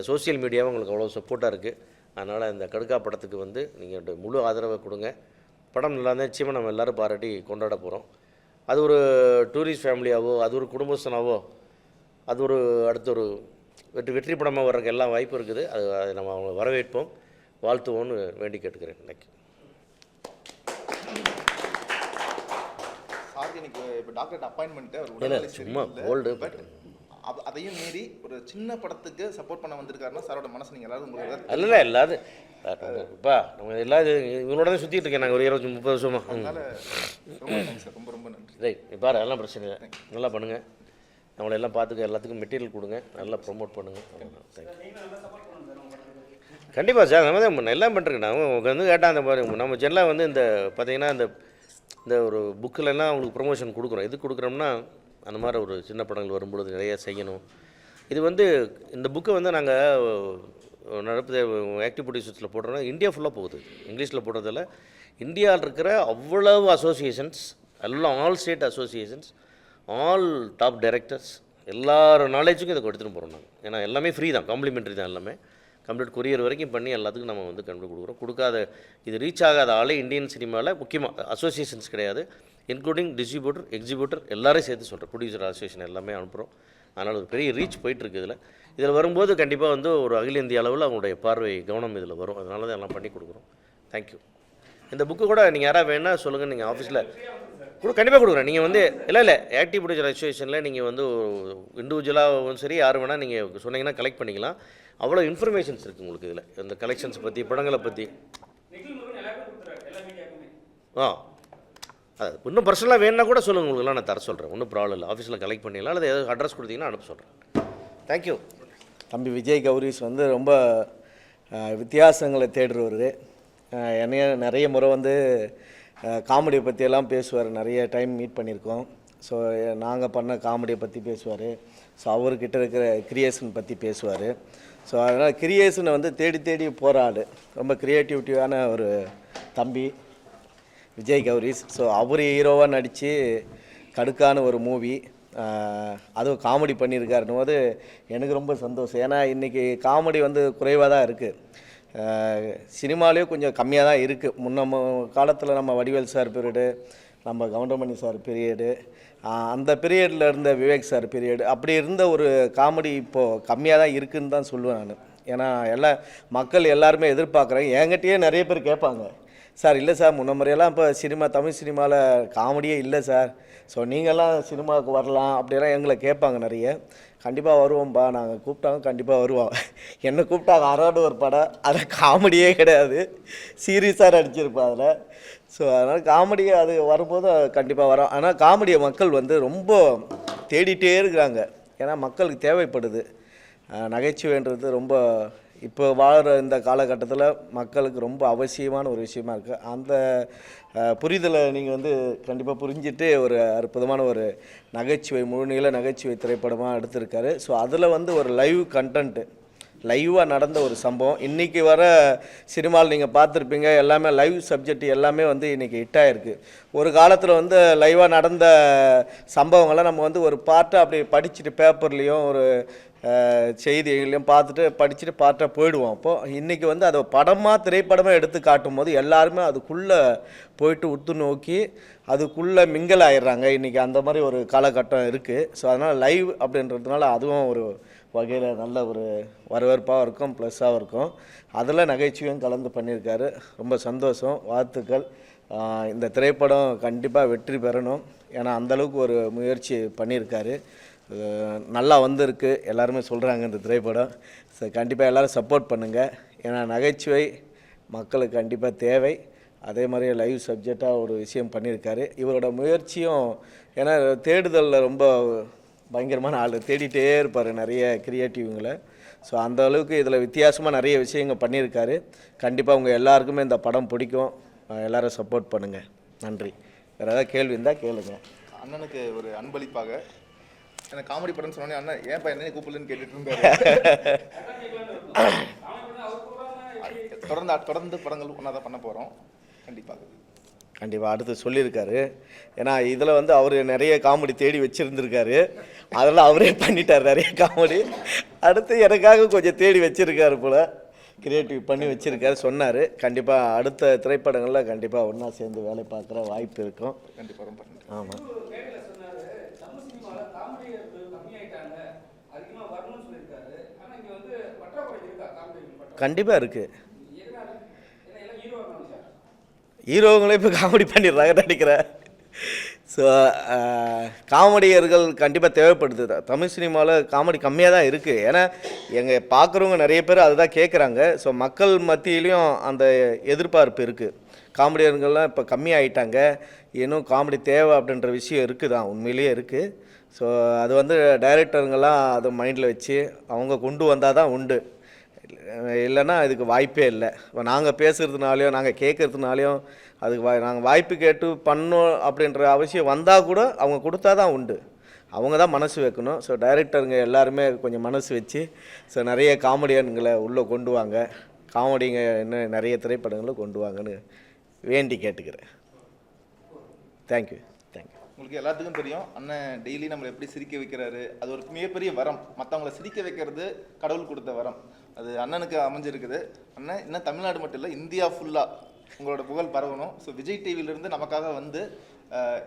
சோசியல் மீடியாவும் உங்களுக்கு அவ்வளோ சப்போர்ட்டாக இருக்குது. அதனால் இந்த கடுக்கா படத்துக்கு வந்து நீங்கள் முழு ஆதரவை கொடுங்க. படம் நல்லா இருந்தால் நிச்சயமாக நம்ம எல்லோரும் பாராட்டி கொண்டாட போகிறோம். அது ஒரு டூரிஸ்ட் ஃபேமிலியாவோ, அது ஒரு குடும்பஸ்தனாவோ, அது ஒரு அடுத்த ஒரு வெற்றி படமாக வர்றதுக்கு எல்லாம் வாய்ப்பு இருக்குது. அதை நம்ம அவங்களை வரவேற்போம், வாழ்த்துவோன்னு வேண்டி கேட்டுக்கிறேன். இன்னைக்கு இப்போ டாக்டர் அப்பாயின்மெண்ட் சும்மா கோல்டு அதையும் மீறி ஒரு சின்ன படத்துக்கு சப்போர்ட் பண்ண வந்திருக்காருன்னா சாரோட மனசு நீங்கள் எல்லாரும் உங்களுக்கு இல்லை எல்லாரும் இப்போ நம்ம எல்லாரும் இவங்களோட தான் சுற்றிட்டு இருக்கேன் நாங்கள் ஒரு 20-30 வருஷமா. அதனால ரொம்ப தேங்க்ஸ் சார், ரொம்ப ரொம்ப நன்றி. ரைட், பாரு அதெல்லாம் பிரச்சனை இல்லை, நல்லா பண்ணுங்கள். நம்மளை எல்லாம் பார்த்துக்க, எல்லாத்துக்கும் மெட்டீரியல் கொடுங்க, நல்லா ப்ரொமோட் பண்ணுங்கள். கண்டிப்பாக சார், நம்ம தான் எல்லாம் பண்ணுறேன். நான் வந்து கேட்டால் அந்த மாதிரி நம்ம ஜென்லாக வந்து இந்த பார்த்தீங்கன்னா இந்த ஒரு புக்கிலலாம் அவங்களுக்கு ப்ரொமோஷன் கொடுக்குறோம். எது கொடுக்குறோம்னா அந்த மாதிரி ஒரு சின்ன படங்கள் வரும்பொழுது நிறைய செய்யணும். இது வந்து இந்த புக்கை வந்து நாங்கள் நடப்பு ஆக்டிவ் ப்ரொடியூசர்ஸில் போடுறோன்னா இந்தியா ஃபுல்லாக போகுது. இங்கிலீஷில் போடுறதில்ல, இந்தியாவில் இருக்கிற அவ்வளவு அசோசியேஷன்ஸ், எல்லாம் all state associations, all top directors, எல்லார் நாலேஜுக்கும் இதை எடுத்துகிட்டு போகிறோம் நாங்கள். ஏன்னா எல்லாமே ஃப்ரீ தான், காம்ப்ளிமெண்ட்ரி தான், எல்லாமே கம்ப்ளீட் கொரியர் வரைக்கும் பண்ணி எல்லாத்துக்கும் நம்ம வந்து கண்டு கொடுக்குறோம். கொடுக்காத இது ரீச் ஆகாத ஆளே இந்தியன் சினிமாவில் முக்கியமாக அசோசியேஷன்ஸ் கிடையாது, இன்க்ளூடிங் டிஸ்ட்ரிபியூட்டர், எக்ஸிபியூட்டர் எல்லாரையும் சேர்த்து சொல்கிறேன். ப்ரொடியூசர் அசோசியேஷன் எல்லாமே அனுப்புகிறோம். அதனால் ஒரு பெரிய ரீச் போயிட்டுருக்கு. இதில் வரும்போது கண்டிப்பாக வந்து ஒரு அகில இந்திய அளவில் அவங்களுடைய பார்வை கவனம் இதில் வரும். அதனால தான் எல்லாம் பண்ணி கொடுக்குறோம். தேங்க்யூ. இந்த புக்கு கூட நீங்கள் யாராவது வேணால் சொல்லுங்கள், நீங்கள் ஆஃபீஸில் கண்டிப்பாக கொடுக்குறேன். நீங்கள் வந்து இல்லை ஆக்டிவ் ப்ரொடியூசர் அசோசியேஷனில் நீங்கள் வந்து இண்டிவிஜுவலாகவும் சரி யார் வேணால் நீங்கள் சொன்னீங்கன்னா கலெக்ட் பண்ணிக்கலாம். அவ்வளோ இன்ஃபர்மேஷன்ஸ் இருக்குது உங்களுக்கு இதில், இந்த கலெக்ஷன்ஸ் பற்றி, படங்களை பற்றி. அது இன்னும் பர்சனலாக வேணுன்னா கூட சொல்லுங்கள், உங்களுக்குலாம் நான் தர சொல்கிறேன், ஒன்றும் ப்ராப்ளம் இல்லை. ஆஃபீஸில் கலெக்ட் பண்ணிடலாம், அல்லது ஏதாவது அட்ரஸ் கொடுத்தீங்கன்னா அனுப்ப சொல்கிறேன். தேங்க்யூ. தம்பி விஜய் கௌரிஸ் வந்து ரொம்ப வித்தியாசங்களை தேடுறவர். என்னைய நிறைய முறை வந்து காமெடியை பற்றியெல்லாம் பேசுவார், நிறைய டைம் மீட் பண்ணியிருக்கோம். ஸோ நாங்கள் பண்ண காமெடியை பற்றி பேசுவார். ஸோ அவர்கிட்ட இருக்கிற கிரியேஷன் பற்றி பேசுவார். ஸோ அதனால் கிரியேஷனை வந்து தேடி தேடி போகிற ஆள், ரொம்ப க்ரியேட்டிவிட்டியான ஒரு தம்பி விஜய் கௌரிஸ். ஸோ அவர் ஹீரோவாக நடித்து கடுக்கான ஒரு மூவி, அதுவும் காமெடி பண்ணியிருக்காருன்னு போது எனக்கு ரொம்ப சந்தோஷம். ஏன்னா இன்றைக்கி காமெடி வந்து குறைவாக தான் இருக்குது, சினிமாலேயும் கொஞ்சம் கம்மியாக தான் இருக்குது. முன்ன காலத்தில் நம்ம வடிவேல் சார் பீரியடு, நம்ம கவுண்டமணி சார் பீரியடு, அந்த பீரியடில் இருந்த விவேக் சார் பீரியடு, அப்படி இருந்த ஒரு காமெடி இப்போது கம்மியாக தான் இருக்குதுன்னு தான் சொல்லுவேன் நான். ஏன்னா மக்கள் எல்லாருமே எதிர்பார்க்குறாங்க. என்கிட்டயே நிறைய பேர் கேட்பாங்க, சார் இல்லை சார் முன்ன முறையெல்லாம் இப்போ தமிழ் சினிமாவில் காமெடியே இல்லை சார், ஸோ நீங்கள்லாம் சினிமாவுக்கு வரலாம் அப்படிலாம் எங்களை கேட்பாங்க நிறைய. கண்டிப்பாக வருவோம்ப்பா, நாங்கள் கூப்பிட்டாங்க கண்டிப்பாக வருவோம். என்னை கூப்பிட்டாங்க அராடு ஒரு படம், அதில் காமெடியே கிடையாது, சீரியஸாக நடிச்சிருப்பேன் அதில். ஸோ அதனால் காமெடி அது வரும்போது கண்டிப்பாக வரோம். ஆனால் காமெடியை மக்கள் வந்து ரொம்ப தேடிட்டே இருக்கிறாங்க. ஏன்னா மக்களுக்கு தேவைப்படுது, நகைச்சுவைன்றது ரொம்ப இப்போ வாழ்கிற இந்த காலகட்டத்தில் மக்களுக்கு ரொம்ப அவசியமான ஒரு விஷயமா இருக்குது. அந்த புரிதலை நீங்கள் வந்து கண்டிப்பாக புரிஞ்சுட்டு ஒரு அற்புதமான ஒரு நகைச்சுவை, முழுநீள நகைச்சுவை திரைப்படமாக எடுத்திருக்காரு. ஸோ அதில் வந்து ஒரு லைவ் கண்டென்ட்டு, லைவாக நடந்த ஒரு சம்பவம். இன்றைக்கி வர சினிமாவில் நீங்கள் பார்த்துருப்பீங்க, எல்லாமே லைவ் சப்ஜெக்ட் எல்லாமே வந்து இன்றைக்கி ஹிட் ஆகிருக்கு. ஒரு காலத்தில் வந்து லைவாக நடந்த சம்பவங்களை நம்ம வந்து ஒரு பார்ட்டாக அப்படி படிச்சுட்டு பேப்பர்லேயும் ஒரு செய்திகளையும் பார்த்துட்டு படிச்சுட்டு பார்ட்டாக போயிடுவோம். அப்போது இன்றைக்கி வந்து அதை படமாக திரைப்படமாக எடுத்து காட்டும் போது எல்லாருமே அதுக்குள்ளே போயிட்டு உத்து நோக்கி அதுக்குள்ளே மிங்கல் ஆயிடுறாங்க. இன்றைக்கி அந்த மாதிரி ஒரு காலகட்டம் இருக்குது. ஸோ அதனால் லைவ் அப்படின்றதுனால அதுவும் ஒரு வகையில் நல்ல ஒரு வரவேற்பாக இருக்கும், ப்ளஸ்ஸாகவும் இருக்கும். அதில் நகைச்சுவையும் கலந்து பண்ணியிருக்காரு. ரொம்ப சந்தோஷம், வாழ்த்துக்கள். இந்த திரைப்படம் கண்டிப்பாக வெற்றி பெறணும். ஏன்னா அந்தளவுக்கு ஒரு முயற்சி பண்ணியிருக்காரு, நல்லா வந்திருக்கு, எல்லாருமே சொல்கிறாங்க இந்த திரைப்படம். ஸோ கண்டிப்பாக எல்லோரும் சப்போர்ட் பண்ணுங்கள். ஏன்னா நகைச்சுவை மக்களுக்கு கண்டிப்பாக தேவை. அதே மாதிரி லைவ் சப்ஜெக்டாக ஒரு விஷயம் பண்ணியிருக்காரு. இவரோட முயற்சியும், ஏன்னா தேடுதலில் ரொம்ப பயங்கரமான ஆள், தேடிட்டே இருப்பார் நிறைய க்ரியேட்டிவ்ங்களை. ஸோ அந்த அளவுக்கு இதில் வித்தியாசமாக நிறைய விஷயங்கள் பண்ணியிருக்காரு. கண்டிப்பாக உங்கள் எல்லாருக்குமே இந்த படம் பிடிக்கும். எல்லோரும் சப்போர்ட் பண்ணுங்கள். நன்றி. வேறு ஏதாவது கேள்வி இருந்தால் கேளுங்க. அண்ணனுக்கு ஒரு அன்பளிப்பாக, எனக்கு காமெடி படம்னு சொன்னோன்னே அண்ணன் ஏன் என்ன கூப்பிடலன்னு கேட்டுட்டு இருந்தாரு. தொடர்ந்து படங்கள் ஒன்றா தான் பண்ண போகிறோம். கண்டிப்பாக அடுத்து சொல்லியிருக்காரு. ஏன்னா இதில் வந்து அவர் நிறைய காமெடி தேடி வச்சுருந்துருக்காரு, அதெல்லாம் அவரே பண்ணிட்டார் நிறைய காமெடி. அடுத்து எனக்காக கொஞ்சம் தேடி வச்சுருக்காரு போல், கிரியேட்டிவ் பண்ணி வச்சுருக்காரு சொன்னார். கண்டிப்பாக அடுத்த திரைப்படங்களில் கண்டிப்பாக ஒன்றா சேர்ந்து வேலை பார்க்குற வாய்ப்பு இருக்கும். கண்டிப்பாக ரொம்ப ஆமாம். கண்டிப்பாக இருக்குது. ஹீரோங்களே இப்போ காமெடி பண்ணிடுறாங்க நினைக்கிறேன். ஸோ ஸோ காமெடியர்கள் கண்டிப்பாக தேவைப்படுது. தமிழ் சினிமாவில் காமெடி கம்மியாக தான் இருக்குது. ஏன்னா எங்கள் பார்க்குறவங்க நிறைய பேர் அதுதான் கேட்குறாங்க. ஸோ மக்கள் மத்தியிலையும் அந்த எதிர்பார்ப்பு இருக்குது. காமெடியர்கள்லாம் இப்போ கம்மியாகிட்டாங்க, இன்னும் காமெடி தேவை அப்படின்ற விஷயம் இருக்குது தான், உண்மையிலேயே இருக்குது. ஸோ அது வந்து டைரக்டருங்கெல்லாம் அதை மைண்டில் வச்சு அவங்க கொண்டு வந்தால் தான் உண்டு, இல்லைன்னா இதுக்கு வாய்ப்பே இல்லை. இப்போ நாங்கள் பேசுகிறதுனாலையும் நாங்கள் கேட்குறதுனாலையும் அதுக்கு நாங்கள் வாய்ப்பு கேட்டு பண்ணோம் அப்படின்ற அவசியம் வந்தால் கூட அவங்க கொடுத்தா தான் உண்டு. அவங்க தான் மனசு வைக்கணும். ஸோ டைரக்டருங்க எல்லாருமே கொஞ்சம் மனசு வச்சு ஸோ நிறைய காமெடியன்களை உள்ளே கொண்டு வாங்க, காமெடிங்க இன்னும் நிறைய திரைப்படங்களை கொண்டு வாங்கன்னு வேண்டி கேட்டுக்கிறேன். தேங்க்யூ. உங்களுக்கு எல்லாத்துக்கும் தெரியும், அண்ணன் டெய்லி நம்மளை எப்படி சிரிக்க வைக்கிறாரு. அது ஒரு மிகப்பெரிய வரம். மற்றவங்கள சிரிக்க வைக்கிறது கடவுள் கொடுத்த வரம். அது அண்ணனுக்கு அமைஞ்சிருக்குது. அண்ணன் இன்னும் தமிழ்நாடு மட்டும் இல்லை, இந்தியா ஃபுல்லாக உங்களோட புகழ் பரவணும். ஸோ விஜய் டிவியிலேருந்து நமக்காக வந்து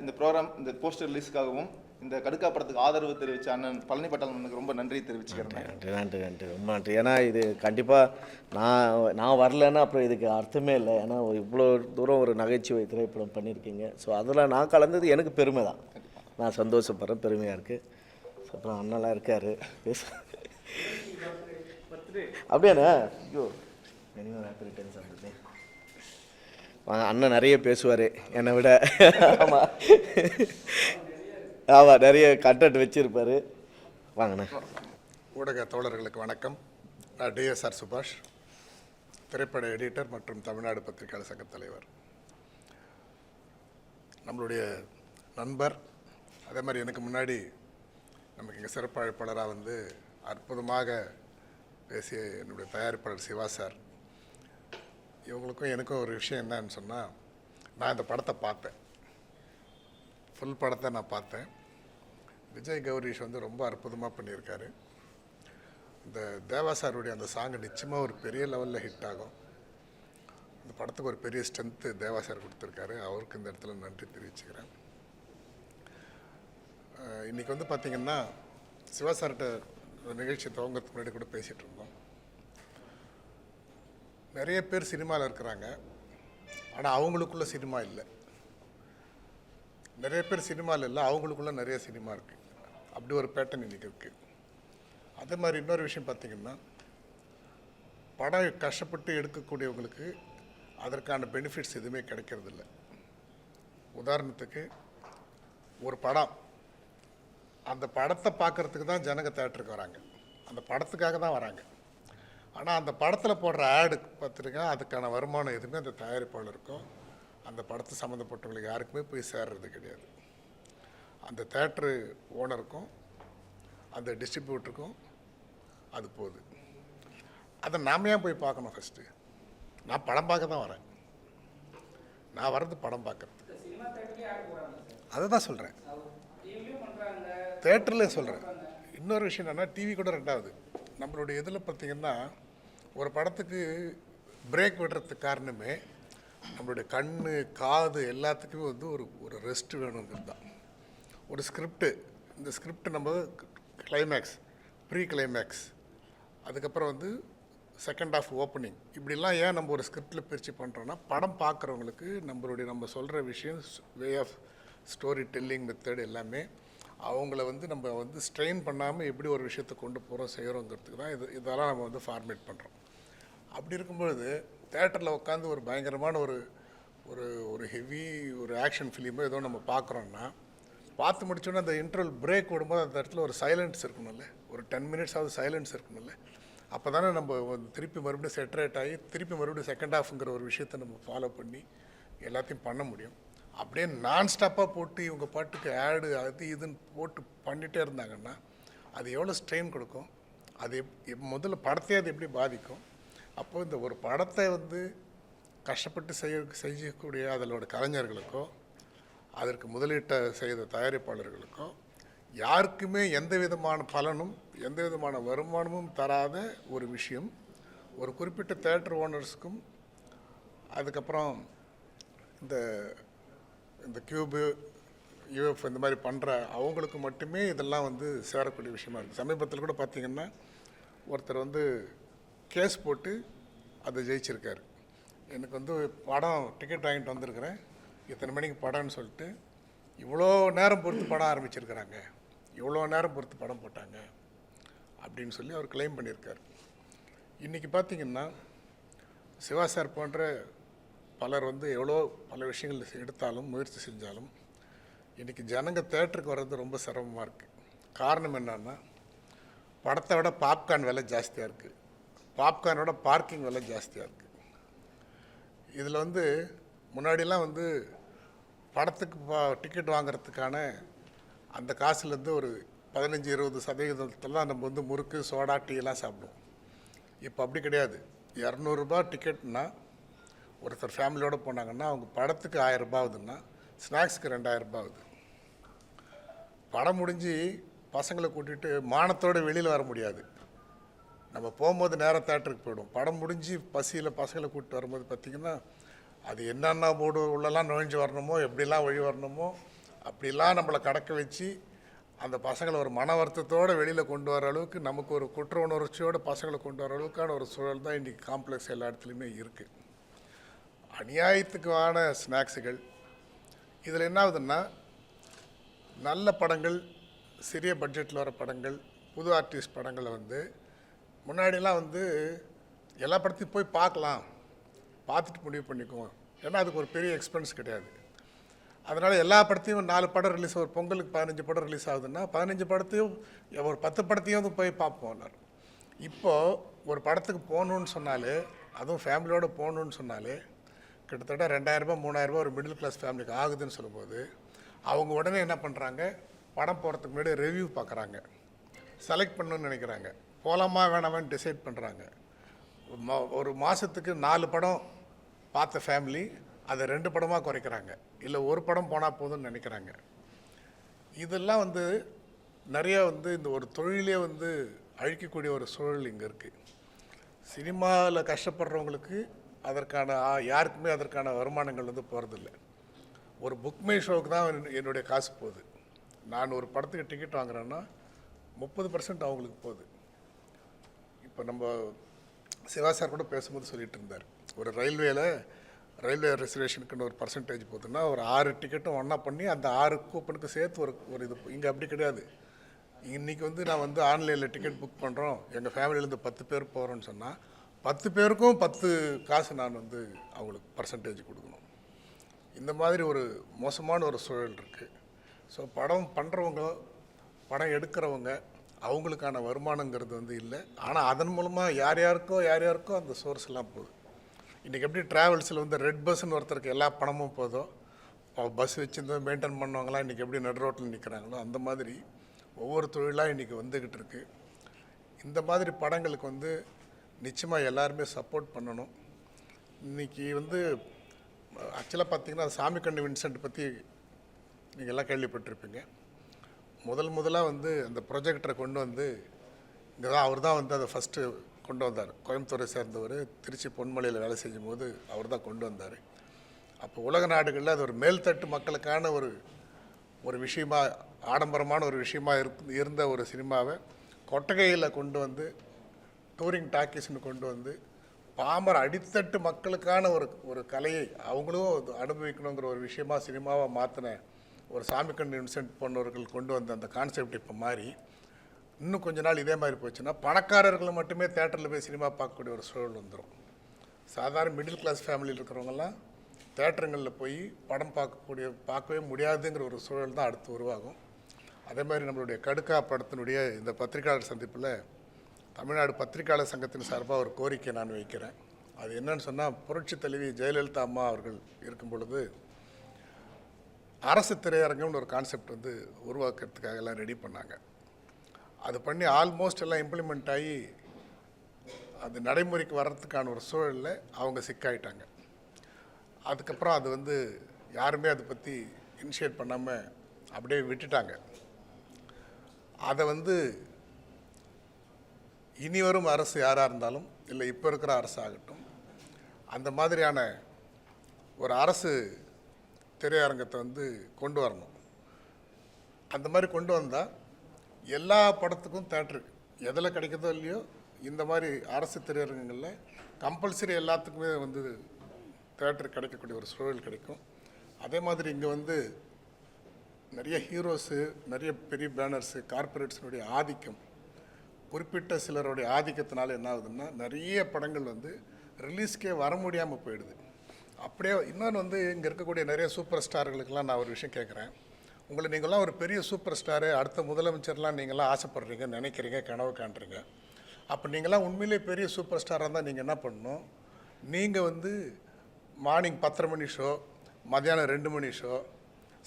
இந்த ப்ரோக்ராம், இந்த போஸ்டர் ரிலீஸ்க்காகவும் இந்த கடுக்கா படத்துக்கு ஆதரவு தெரிவித்த அண்ணன் பழனி பட்டாளன் அண்ணனுக்கு ரொம்ப நன்றி தெரிவிச்சுக்கிறேன். நன்றி ரொம்ப நன்றி. ஏன்னா இது கண்டிப்பாக நான் வரலன்னா அப்புறம் இதுக்கு அர்த்தமே இல்லை. ஏன்னா இவ்வளோ தூரம் ஒரு நகைச்சுவை திரைப்படம் பண்ணியிருக்கீங்க. ஸோ அதில் நான் கலந்தது எனக்கு பெருமை தான். நான் சந்தோஷப்படுறேன், பெருமையாக இருக்குது. ஸோ அப்புறம் அண்ணெல்லாம் இருக்கார் பேச அப்படியாண்ணா. ஐயோ மினிமம் ஹாப்பி ரிட்டர்ன்ஸ் ஆகுது. அண்ணன் நிறைய பேசுவார் என்னை விட. ஆமாம் ஆமாம், நிறைய கண்டென்ட் வச்சுருப்பார். வாங்கண்ணா. ஊடக தோழர்களுக்கு வணக்கம். நான் டிஎஸ்ஆர் சுபாஷ், திரைப்பட எடிட்டர் மற்றும் தமிழ்நாடு பத்திரிகையாளர் சங்க தலைவர். நம்மளுடைய நண்பர், அதே மாதிரி எனக்கு முன்னாடி நமக்கு இங்கே சிறப்பு அழைப்பாளராக வந்து அற்புதமாக பேசிய என்னுடைய தயாரிப்பாளர் சிவா சார், இவங்களுக்கும் எனக்கும் ஒரு விஷயம் என்னன்னு சொன்னால், நான் இந்த படத்தை பார்த்தேன், ஃபுல் படத்தை நான் பார்த்தேன். விஜய் கௌரீஷ் வந்து ரொம்ப அற்புதமாக பண்ணியிருக்காரு. இந்த தேவா சாருடைய அந்த சாங்கு நிச்சயமாக ஒரு பெரிய லெவலில் ஹிட் ஆகும். இந்த படத்துக்கு ஒரு பெரிய ஸ்ட்ரென்த்து தேவா சார் கொடுத்துருக்காரு. அவருக்கு இந்த இடத்துல நன்றி தெரிவிச்சுக்கிறேன். இன்றைக்கி வந்து பார்த்திங்கன்னா சிவா சார்கிட்ட நிகழ்ச்சி துவங்கத்துக்கு முன்னாடி கூட பேசிகிட்டு இருந்தோம். நிறைய பேர் சினிமாவில் இருக்கிறாங்க, ஆனால் அவங்களுக்குள்ள சினிமா இல்லை. நிறைய பேர் சினிமாவில் இல்லை, அவங்களுக்குள்ள நிறைய சினிமா இருக்குது. அப்படி ஒரு பேட்டர்ன் இன்றைக்கி இருக்குது. அதே மாதிரி இன்னொரு விஷயம் பார்த்திங்கன்னா, படம் கஷ்டப்பட்டு எடுக்கக்கூடியவங்களுக்கு அதற்கான பெனிஃபிட்ஸ் எதுவுமே கிடைக்கிறதில்ல. உதாரணத்துக்கு ஒரு படம், அந்த படத்தை பார்க்குறதுக்கு தான் ஜனங்க தேட்டருக்கு வராங்க, அந்த படத்துக்காக தான் வராங்க. ஆனால் அந்த படத்தில் போடுற ஆடு பார்த்துருங்க, அதுக்கான வருமானம் எதுவுமே அந்த தயாரிப்பாளருக்கும் அந்த படத்தை சம்மந்தப்பட்டவங்களுக்கு யாருக்குமே போய் சேர்றது கிடையாது. அந்த தேட்ரு ஓனருக்கும் அந்த டிஸ்ட்ரிபியூட்டருக்கும் அது போகுது. அதை நாம ஏன் போய் பார்க்கணும்? ஃபஸ்ட்டு நான் படம் பார்க்க தான் வரேன். நான் வர்றது படம் பார்க்குறதுக்கு. அதை தான் சொல்கிறேன், தேட்டரில் சொல்கிறேன். இன்னொரு விஷயம் என்னென்னா, டிவி கூட ரெண்டாவது. நம்மளுடைய இதில் பார்த்திங்கன்னா ஒரு படத்துக்கு பிரேக் விடுறதுக்கு காரணமே நம்மளுடைய கண் காது எல்லாத்துக்குமே வந்து ஒரு ரெஸ்ட் வேணுங்கிறது தான். ஒரு ஸ்கிரிப்டு, இந்த ஸ்கிரிப்ட் நம்ம கிளைமேக்ஸ், ப்ரீ கிளைமேக்ஸ், அதுக்கப்புறம் வந்து செகண்ட் ஆஃப் ஓப்பனிங், இப்படிலாம் ஏன் நம்ம ஒரு ஸ்கிரிப்டில் பிரித்து பண்ணுறோன்னா, படம் பார்க்குறவங்களுக்கு நம்ம சொல்கிற விஷயம், way of story telling method எல்லாமே அவங்கள வந்து நம்ம வந்து ஸ்ட்ரெயின் பண்ணாமல் எப்படி ஒரு விஷயத்தை கொண்டு போகிறோம் செய்கிறோங்கிறதுக்கு தான் இதெல்லாம் நம்ம வந்து ஃபார்மேட் பண்ணுறோம். அப்படி இருக்கும்பொழுது தேட்டரில் உட்காந்து ஒரு பயங்கரமான ஒரு ஒரு ஒரு ஹெவி ஒரு ஆக்ஷன் ஃபிலிமோ ஏதோ நம்ம பார்க்குறோன்னா, பார்த்து முடிச்சோன்னா அந்த இன்டர்வல் பிரேக் விடும்போது அந்த இடத்துல ஒரு சைலன்ஸ் இருக்கணும்ல, ஒரு 10 மினிட்ஸாவது சைலன்ஸ் இருக்கணும்ல. அப்போ தானே நம்ம திருப்பி மறுபடியும் செட்ரேட் ஆகி திருப்பி மறுபடியும் செகண்ட் ஹாஃப்ங்கிற ஒரு விஷயத்தை நம்ம ஃபாலோ பண்ணி எல்லாத்தையும் பண்ண முடியும். அப்படியே நான் ஸ்டாப்பாக போட்டு இவங்க பாட்டுக்கு ஆடு அது இதுன்னு போட்டு பண்ணிகிட்டே இருந்தாங்கன்னா அது எவ்வளோ ஸ்ட்ரெயின் கொடுக்கும், அது முதல்ல படத்தையே அது எப்படி பாதிக்கும். அப்போது இந்த ஒரு படத்தை வந்து கஷ்டப்பட்டு செய்யக்கூடிய அதோட கலைஞர்களுக்கோ அதற்கு முதலீட்டை செய்த தயாரிப்பாளர்களுக்கோ யாருக்குமே எந்த விதமான பலனும் எந்த விதமான வருமானமும் தராத ஒரு விஷயம் ஒரு குறிப்பிட்ட தேட்டர் ஓனர்ஸுக்கும், அதுக்கப்புறம் இந்த கியூபு யூஎஃப் இந்த மாதிரி பண்ணுற அவங்களுக்கு மட்டுமே இதெல்லாம் வந்து சேரக்கூடிய விஷயமா இருக்குது. சமீபத்தில் கூட பார்த்திங்கன்னா ஒருத்தர் வந்து கேஸ் போட்டு அதை ஜெயிச்சிருக்காரு. எனக்கு வந்து படம் டிக்கெட் வாங்கிட்டு வந்திருக்கிறேன், இத்தனை மணிக்கு படம்னு சொல்லிட்டு இவ்வளோ நேரம் பொறுத்து படம் ஆரம்பிச்சிருக்கிறாங்க, இவ்வளோ நேரம் பொறுத்து படம் போட்டாங்க அப்படின்னு சொல்லி அவர் கிளைம் பண்ணியிருக்கார். இன்றைக்கி பார்த்திங்கன்னா சிவா சார் போன்ற பலர் வந்து எவ்வளோ பல விஷயங்கள் எடுத்தாலும் முயற்சி செஞ்சாலும் இன்றைக்கி ஜனங்க தேட்டருக்கு வர்றது ரொம்ப சிரமமாக இருக்குது. காரணம் என்னன்னா, படத்தை விட பாப்கார்ன் விலை ஜாஸ்தியாக இருக்குது, பாப்கார்னோட பார்க்கிங் விலை ஜாஸ்தியாக இருக்குது. இதில் வந்து முன்னாடிலாம் வந்து படத்துக்கு டிக்கெட் வாங்குறதுக்கான அந்த காசுலேருந்து ஒரு 15-20% நம்ம வந்து முறுக்கு, சோடா, டீ எல்லாம் சாப்பிடுவோம். இப்போ அப்படி கிடையாது. 200 ரூபாய் டிக்கெட்னா ஒருத்தர் ஃபேமிலியோடு போனாங்கன்னா அவங்க படத்துக்கு 1000 ரூபாய் ஆகுதுன்னா ஸ்நாக்ஸுக்கு 2000 ரூபாய் ஆகுது. படம் முடிஞ்சு பசங்களை கூட்டிகிட்டு மானத்தோடு வெளியில் வர முடியாது. நம்ம போகும்போது நேராக தேட்டருக்கு போய்டும். படம் முடிஞ்சு பசியில் பசங்களை கூப்பிட்டு வரும்போது பார்த்திங்கன்னா அது என்னென்ன போர்டு உள்ளெல்லாம் நுழைஞ்சு வரணுமோ, எப்படிலாம் வழி வரணுமோ அப்படிலாம் நம்மளை கடக்க வச்சு அந்த பசங்களை ஒரு மன வருத்தத்தோடு வெளியில் கொண்டு வர அளவுக்கு, நமக்கு ஒரு குற்ற உணர்ச்சியோடு பசங்களை கொண்டு வர அளவுக்கான ஒரு சூழல் தான் இன்றைக்கி காம்ப்ளெக்ஸ் எல்லா இடத்துலையுமே இருக்குது. அநியாயத்துக்கான ஸ்நாக்ஸுகள். இதில் என்ன ஆகுதுன்னா, நல்ல படங்கள், சிறிய பட்ஜெட்டில் வர படங்கள், புது ஆர்டிஸ்ட் படங்களை வந்து முன்னாடிலாம் வந்து எல்லா படத்தையும் போய் பார்க்கலாம், பார்த்துட்டு முடிவு பண்ணிக்குவோம். ஏன்னா அதுக்கு ஒரு பெரிய எக்ஸ்பென்ஸ் கிடையாது. அதனால் எல்லா படத்தையும் 4 படம் ரிலீஸ், ஒரு பொங்கலுக்கு 15 படம் ரிலீஸ் ஆகுதுன்னா 15 படத்தையும் ஒரு 10 படத்தையும் வந்து போய் பார்ப்போம் எல்லாரும். இப்போது ஒரு படத்துக்கு போகணுன்னு சொன்னாலே, அதுவும் ஃபேமிலியோடு போகணுன்னு சொன்னாலே கிட்டத்தட்ட 2000 ரூபாய் 3000 ரூபாய் ஒரு மிடில் கிளாஸ் ஃபேமிலிக்கு ஆகுதுன்னு சொல்லும்போது அவங்க உடனே என்ன பண்ணுறாங்க, படம் போகிறதுக்கு முன்னாடி ரிவ்யூ பார்க்குறாங்க, செலக்ட் பண்ணணுன்னு நினைக்கிறாங்க, போகலாமா வேணாமான்னு டிசைட் பண்ணுறாங்க. ஒரு மாதத்துக்கு 4 படம் பார்த்த ஃபேமிலி அதை 2 படமாக குறைக்கிறாங்க, இல்லை ஒரு படம் போனால் போதும்னு நினைக்கிறாங்க. இதெல்லாம் வந்து நிறைய வந்து இந்த ஒரு தொழிலே வந்து அழிக்கக்கூடிய ஒரு சூழல் இங்கே இருக்குது. சினிமாவில் கஷ்டப்படுறவங்களுக்கு அதற்கான யாருக்குமே அதற்கான வருமானங்கள் வந்து போகிறதில்ல. ஒரு புக் மை ஷோவுக்கு தான் என்னுடைய காசு போகுது. நான் ஒரு படத்துக்கு டிக்கெட் வாங்குறேன்னா 30% அவங்களுக்கு போகுது. இப்போ நம்ம சிவா சார் கூட பேசும்போது சொல்லிகிட்டு இருந்தார், ஒரு ரயில்வே ரிசர்வேஷனுக்குன்னு ஒரு பர்சன்டேஜ் போகுதுன்னா ஒரு 6 டிக்கெட்டும் ஒன்றா பண்ணி அந்த 6 கூப்பனுக்கு சேர்த்து ஒரு இது. இங்கே அப்படி கிடையாது. இன்றைக்கி வந்து நான் வந்து ஆன்லைனில் டிக்கெட் புக் பண்ணுறோம், எங்கள் ஃபேமிலியிலேருந்து 10 பேர் போகிறோன்னு சொன்னால் 10 பேருக்கும் 10 காசு நான் வந்து அவங்களுக்கு பர்சன்டேஜ் கொடுக்கணும். இந்த மாதிரி ஒரு மோசமான ஒரு சூழல் இருக்குது. ஸோ படம் பண்ணுறவங்க, படம் எடுக்கிறவங்க, அவங்களுக்கான வருமானங்கிறது வந்து இல்லை. ஆனால் அதன் மூலமாக யார் யாருக்கோ அந்த சோர்ஸ் எல்லாம் போகுது. இன்றைக்கி எப்படி ட்ராவல்ஸில் வந்து ரெட் பஸ்ஸுன்னு ஒருத்தருக்கு எல்லா பணமும் போதோ, பஸ் வச்சுருந்தோ மெயின்டைன் பண்ணவங்களாம் இன்றைக்கி எப்படி நடு ரோட்டில் நிற்கிறாங்களோ அந்த மாதிரி ஒவ்வொரு தொழிலாக இன்றைக்கி வந்துக்கிட்டு இருக்குது. இந்த மாதிரி படங்களுக்கு வந்து நிச்சயமாக எல்லாருமே சப்போர்ட் பண்ணணும். இன்றைக்கி வந்து ஆக்சுவலாக பார்த்திங்கன்னா சாமிக்கண்ணு வின்சென்ட் பற்றி நீங்கள் எல்லாம் கேள்விப்பட்டிருப்பீங்க. முதலாக வந்து அந்த ப்ரொஜெக்டரை கொண்டு வந்து இங்கே தான் அவர் தான் வந்து அதை ஃபஸ்ட்டு கொண்டு வந்தார். கோயம்புத்தூரை சேர்ந்தவர், திருச்சி பொன்மலையில் வேலை செய்யும் போது அவர் தான் கொண்டு வந்தார். அப்போ உலக நாடுகளில் அது ஒரு மேல்தட்டு மக்களுக்கான ஒரு விஷயமா, ஆடம்பரமான ஒரு விஷயமா இருந்த ஒரு சினிமாவை கொட்டகையில் கொண்டு வந்து டூரிங் டாக்கீஸ்னு கொண்டு வந்து பாமர அடித்தட்டு மக்களுக்கான ஒரு கலையை அவங்களும் அனுபவிக்கணுங்கிற ஒரு விஷயமா சினிமாவை மாற்றின ஒரு சாமிக்கண்ணு வின்சென்ட் போன்றவர்கள் கொண்டு வந்த அந்த கான்செப்ட் இப்போ மாறி இன்னும் கொஞ்ச நாள் இதே மாதிரி போச்சுன்னா பணக்காரர்கள் மட்டுமே தேட்டரில் போய் சினிமா பார்க்கக்கூடிய ஒரு சூழல் வந்துடும். சாதாரண மிடில் கிளாஸ் ஃபேமிலியில் இருக்கிறவங்கலாம் தேட்டருங்களில் போய் படம் பார்க்கவே முடியாதுங்கிற ஒரு சூழல் தான் அடுத்து உருவாகும். அதே மாதிரி நம்மளுடைய கடுக்கா படத்தினுடைய இந்த பத்திரிகையாளர் சந்திப்பில் தமிழ்நாடு பத்திரிகையாளர் சங்கத்தின் சார்பாக ஒரு கோரிக்கை நான் வைக்கிறேன். அது என்னன்னு சொன்னால், புரட்சி தலைவி ஜெயலலிதா அம்மா அவர்கள் இருக்கும் பொழுது அரசு திரையரங்கம்னு ஒரு கான்செப்ட் வந்து உருவாக்குறதுக்காக எல்லாம் ரெடி பண்ணாங்க. அது பண்ணி ஆல்மோஸ்ட் எல்லாம் இம்ப்ளிமெண்ட் ஆகி அது நடைமுறைக்கு வர்றதுக்கான ஒரு சூழலில் அவங்க சிக்காயிட்டாங்க. அதுக்கப்புறம் அது வந்து யாருமே அதை பற்றி இனிஷியேட் பண்ணாமல் அப்படியே விட்டுட்டாங்க. அதை வந்து இனி வரும் அரசு யாராக இருந்தாலும், இல்லை இப்போ இருக்கிற அரசு ஆகட்டும், அந்த மாதிரியான ஒரு அரசு திரையரங்கத்தை வந்து கொண்டு வரணும். அந்த மாதிரி கொண்டு வந்தால் எல்லா படத்துக்கும் தேட்டரு எதில் கிடைக்குதோ இல்லையோ, இந்த மாதிரி அரசு திரையரங்கங்களில் கம்பல்சரி எல்லாத்துக்குமே வந்து தேட்டர் கிடைக்கக்கூடிய ஒரு சூழல் கிடைக்கும். அதே மாதிரி இங்கே வந்து நிறைய ஹீரோஸு, நிறைய பெரிய பேனர்ஸு, கார்ப்பரேட்ஸினுடைய ஆதிக்கம், குறிப்பிட்ட சிலருடைய ஆதிக்கத்தினால என்ன ஆகுதுன்னா நிறைய படங்கள் வந்து ரிலீஸ்க்கே வர முடியாமல் போயிடுது. அப்படியே இன்னொன்று வந்து இங்கே இருக்கக்கூடிய நிறைய சூப்பர் ஸ்டார்களுக்கெல்லாம் நான் ஒரு விஷயம் கேட்குறேன். உங்களை நீங்களாம் ஒரு பெரிய சூப்பர் ஸ்டாரு, அடுத்த முதலமைச்சர்லாம் நீங்களாம் ஆசைப்படுறீங்க, நினைக்கிறீங்க, கனவு காண்றீங்க. அப்போ நீங்களாம் உண்மையிலே பெரிய சூப்பர் ஸ்டாராக இருந்தால் நீங்கள் என்ன பண்ணணும்? நீங்கள் வந்து மார்னிங் 10:30 மணி ஷோ, மத்தியானம் 2 மணி ஷோ,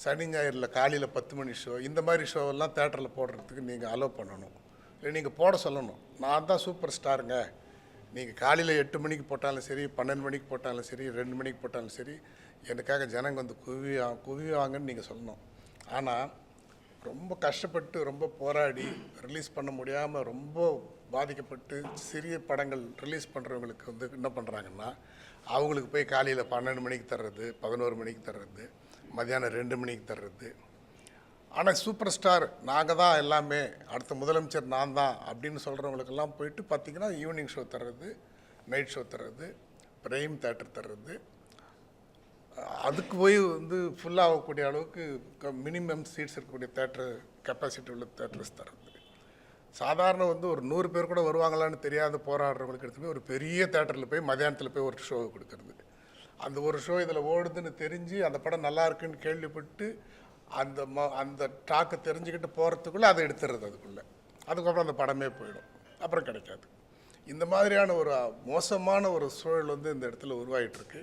சனி ஞாயிறில் காலையில் 10 மணி ஷோ, இந்த மாதிரி ஷோவெல்லாம் தேட்டரில் போடுறதுக்கு நீங்கள் அலோவ் பண்ணணும். இல்லை நீங்கள் போட சொல்லணும். நான் தான் சூப்பர் ஸ்டாருங்க, நீங்கள் காலையில் 8 மணிக்கு போட்டாலும் சரி, 12 மணிக்கு போட்டாலும் சரி, 2 மணிக்கு போட்டாலும் சரி, எனக்காக ஜனங்க வந்து குவிவாங்கன்னு நீங்கள் சொல்லணும். ஆனால் ரொம்ப கஷ்டப்பட்டு ரொம்ப போராடி ரிலீஸ் பண்ண முடியாமல் ரொம்ப பாதிக்கப்பட்டு சிறிய படங்கள் ரிலீஸ் பண்ணுறவங்களுக்கு வந்து என்ன பண்ணுறாங்கன்னா, அவங்களுக்கு போய் காலையில் 12 மணிக்கு தர்றது, 11 மணிக்கு தர்றது, மத்தியானம் 2 மணிக்கு தர்றது. ஆனால் சூப்பர் ஸ்டார் நாங்கள் தான் எல்லாமே, அடுத்த முதலமைச்சர் நான் தான் அப்படின்னு சொல்கிறவங்களுக்கெல்லாம் போயிட்டு பார்த்திங்கன்னா ஈவினிங் ஷோ தர்றது, நைட் ஷோ தர்றது, பிரைம் தேட்டர் தர்றது, அதுக்கு போய் வந்து ஃபுல்லாகக்கூடிய அளவுக்கு மினிமம் சீட்ஸ் இருக்கக்கூடிய தேட்டர் கெப்பாசிட்டி உள்ள தேட்டர்ஸ் தர்றது. சாதாரண வந்து ஒரு 100 பேர் கூட வருவாங்களான்னு தெரியாத போராடுறவங்களுக்கு எடுத்து போய் ஒரு பெரிய தேட்டரில் போய் மதியானத்தில் போய் ஒரு ஷோ கொடுக்கறது. அந்த ஒரு ஷோ இதில் ஓடுதுன்னு தெரிஞ்சு அந்த படம் நல்லா இருக்குன்னு கேள்விப்பட்டு அந்த டாக்கை தெரிஞ்சுக்கிட்டு போகிறதுக்குள்ளே அதை எடுத்துடுறது. அதுக்கப்புறம் அந்த படமே போயிடும், அப்புறம் கிடைக்காது. இந்த மாதிரியான ஒரு மோசமான ஒரு சூழல் வந்து இந்த இடத்துல உருவாகிட்டுருக்கு.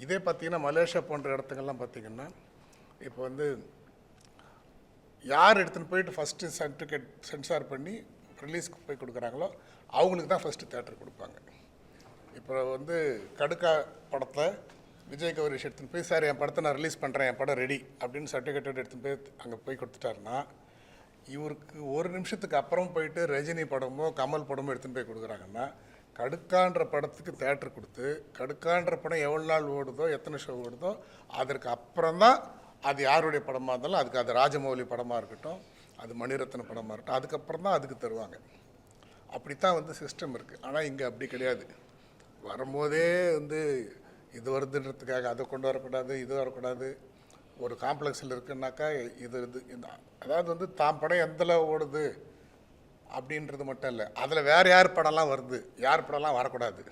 இதே பார்த்திங்கன்னா மலேசியா போன்ற இடத்துங்கள்லாம் பார்த்திங்கன்னா இப்போ வந்து யார் எடுத்துன்னு போயிட்டு ஃபஸ்ட்டு சர்டிஃபிகேட் சென்சார் பண்ணி ரிலீஸ்க்கு போய் கொடுக்குறாங்களோ அவங்களுக்கு தான் ஃபஸ்ட்டு தேட்டர் கொடுப்பாங்க. இப்போ வந்து கடுக்கா படத்தை விஜய் கௌரிஷ் எடுத்துன்னு போய், சார் என் படத்தை நான் ரிலீஸ் பண்ணுறேன், என் படம் ரெடி அப்படின்னு சர்டிஃபிகேட் எடுத்துன்னு போய் அங்கே போய் கொடுத்துட்டாருன்னா, இவருக்கு ஒரு நிமிஷத்துக்கு அப்புறம் போயிட்டு ரஜினி படமோ கமல் படமோ எடுத்துன்னு போய் கொடுக்குறாங்கன்னா, கடுக்கான்ற படத்துக்கு தேட்டர் கொடுத்து கடுக்கான்ற படம் எவ்வளோ நாள் ஓடுதோ, எத்தனை ஷோ ஓடுதோ, அதற்கு அப்புறம் தான் அது யாருடைய படமாக இருந்தாலும், அதுக்கு அது ராஜமௌலி படமாக இருக்கட்டும், அது மணிரத்ன படமாக இருக்கட்டும், அதுக்கப்புறம் தான் அதுக்கு தருவாங்க. அப்படித்தான் வந்து சிஸ்டம் இருக்குது. ஆனால் இங்கே அப்படி கிடையாது. வரும்போதே வந்து இது வருதுன்றதுக்காக அதை கொண்டு வரக்கூடாது, இது வரக்கூடாது. ஒரு காம்ப்ளெக்ஸில் இருக்குன்னாக்கா இது அதாவது வந்து தான் படம் எந்தில் ஓடுது அப்படின்றது மட்டும் இல்லை, அதில் வேறு யார் படம்லாம் வருது, யார் படம்லாம் வரக்கூடாது,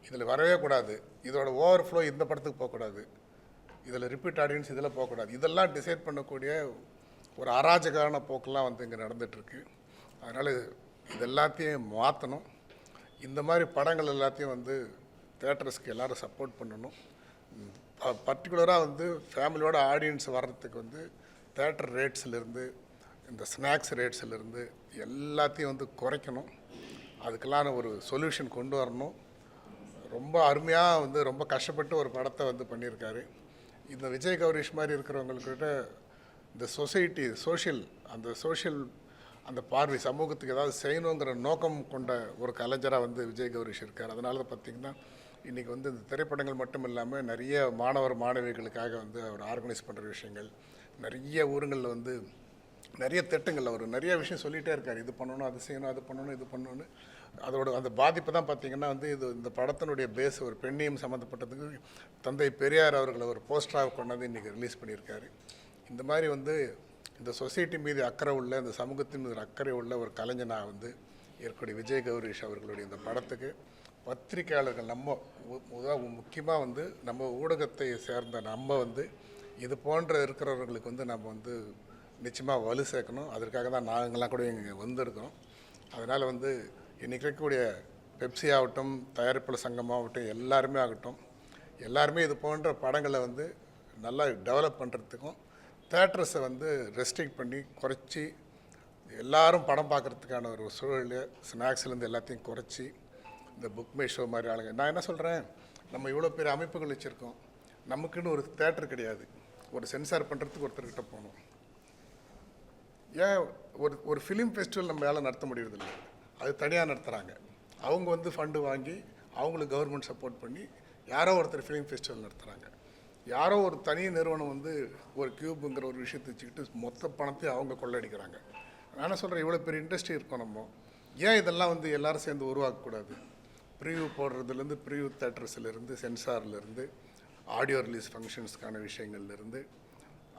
இதில் வரவே கூடாது, இதோட ஓவர் ஃப்ளோ இந்த படத்துக்கு போகக்கூடாது, இதில் ரிப்பீட் ஆடியன்ஸ் இதில் போகக்கூடாது, இதெல்லாம் டிசைட் பண்ணக்கூடிய ஒரு அராஜகான போக்கெல்லாம் வந்து இங்கே நடந்துகிட்ருக்கு. அதனால் இது எல்லாத்தையும் மாற்றணும். இந்த மாதிரி படங்கள் எல்லாத்தையும் வந்து தேட்டர்ஸ்க்கு எல்லோரும் சப்போர்ட் பண்ணணும். பர்டிகுலராக வந்து ஃபேமிலியோட ஆடியன்ஸ் வர்றதுக்கு வந்து தேட்டர் ரேட்ஸ்லேருந்து இந்த ஸ்நாக்ஸ் ரேட்ஸ்லேருந்து எல்லாத்தையும் வந்து குறைக்கணும். அதுக்கெல்லாம் ஒரு சொல்யூஷன் கொண்டு வரணும். ரொம்ப அருமையாக வந்து ரொம்ப கஷ்டப்பட்டு ஒரு படத்தை வந்து பண்ணியிருக்காரு. இந்த விஜய் கௌரிஷ் மாதிரி இருக்கிறவங்கக்கிட்ட இந்த சொசைட்டி சோஷியல் அந்த பார்வை, சமூகத்துக்கு ஏதாவது செய்யணுங்கிற நோக்கம் கொண்ட ஒரு கலைஞராக வந்து விஜய் கௌரிஷ் இருக்கார். அதனால தான் பார்த்திங்கன்னா இன்றைக்கி வந்து இந்த திரைப்படங்கள் மட்டும் இல்லாமல் நிறைய மாணவர் மாணவிகளுக்காக வந்து அவர் ஆர்கனைஸ் பண்ணுற விஷயங்கள், நிறைய ஊருங்களில் வந்து நிறைய திட்டங்கள் அவர் நிறைய விஷயம் சொல்லிகிட்டே இருக்கார். இது பண்ணணும், அது செய்யணும், அது பண்ணணும், இது பண்ணணும்னு. அதோட அந்த பாதிப்பு தான் பார்த்திங்கன்னா வந்து இந்த படத்தினுடைய பேஸ் ஒரு பெண்ணியம் சம்மந்தப்பட்டதுக்கு தந்தை பெரியார் அவர்களை ஒரு போஸ்டராக கொண்டாந்து இன்றைக்கி ரிலீஸ் பண்ணியிருக்காரு. இந்த மாதிரி வந்து இந்த சொசைட்டி மீது அக்கறை உள்ள, இந்த சமூகத்தின் மீது அக்கறை உள்ள ஒரு கலைஞனாக வந்து இருக்கக்கூடிய விஜய் கௌரிஷ் அவர்களுடைய இந்த படத்துக்கு பத்திரிகையாளர்கள் முக்கியமாக வந்து நம்ம ஊடகத்தை சேர்ந்த நம்ம வந்து இது போன்ற இருக்கிறவர்களுக்கு வந்து நம்ம வந்து நிச்சயமாக வலு சேர்க்கணும். அதற்காக தான் நாங்கள்லாம் கூட இங்கே வந்திருக்கோம். அதனால் வந்து இன்றைக்கி இருக்கக்கூடிய பெப்சி ஆகட்டும், தயாரிப்பாளர் சங்கமாகட்டும், எல்லாருமே ஆகட்டும், எல்லாருமே இது போன்ற படங்களை வந்து நல்லா டெவலப் பண்ணுறதுக்கும், தேட்டர்ஸை வந்து ரெஸ்ட்ரிக்ட் பண்ணி குறைச்சி எல்லாரும் படம் பார்க்குறதுக்கான ஒரு சூழல், ஸ்நாக்ஸ்லேருந்து எல்லாத்தையும் குறைச்சி இந்த புக் மை ஷோ மாதிரி ஆளுங்க. நான் என்ன சொல்கிறேன், நம்ம இவ்வளோ பெரிய அமைப்புகள் வச்சுருக்கோம், நமக்குன்னு ஒரு தேட்டர் கிடையாது. ஒரு சென்சார் பண்ணுறதுக்கு ஒருத்தர்கிட்ட போகணும். ஏன் ஒரு ஃபிலிம் ஃபெஸ்டிவல் நம்ம வேலை நடத்த முடியறதில்லை, அது தனியாக நடத்துகிறாங்க. அவங்க வந்து ஃபண்டு வாங்கி அவங்களுக்கு கவர்மெண்ட் சப்போர்ட் பண்ணி யாரோ ஒருத்தர் ஃபிலிம் ஃபெஸ்டிவல் நடத்துகிறாங்க. யாரோ ஒரு தனி நிறுவனம் வந்து ஒரு கியூபுங்கிற ஒரு விஷயத்தை வச்சுக்கிட்டு மொத்த பணத்தையும் அவங்க கொள்ளடிக்கிறாங்க. நான் என்ன சொல்கிறேன், இவ்வளோ பெரிய இண்டஸ்ட்ரி இருக்கோம் நம்ம, ஏன் இதெல்லாம் வந்து எல்லோரும் சேர்ந்து உருவாக்கக்கூடாது? ப்ரீவியூ போடுறதுலேருந்து, ப்ரீவியூ தேட்டர்ஸ்லேருந்து, சென்சார்லேருந்து, ஆடியோ ரிலீஸ் ஃபங்க்ஷன்ஸ்க்கான விஷயங்கள்லேருந்து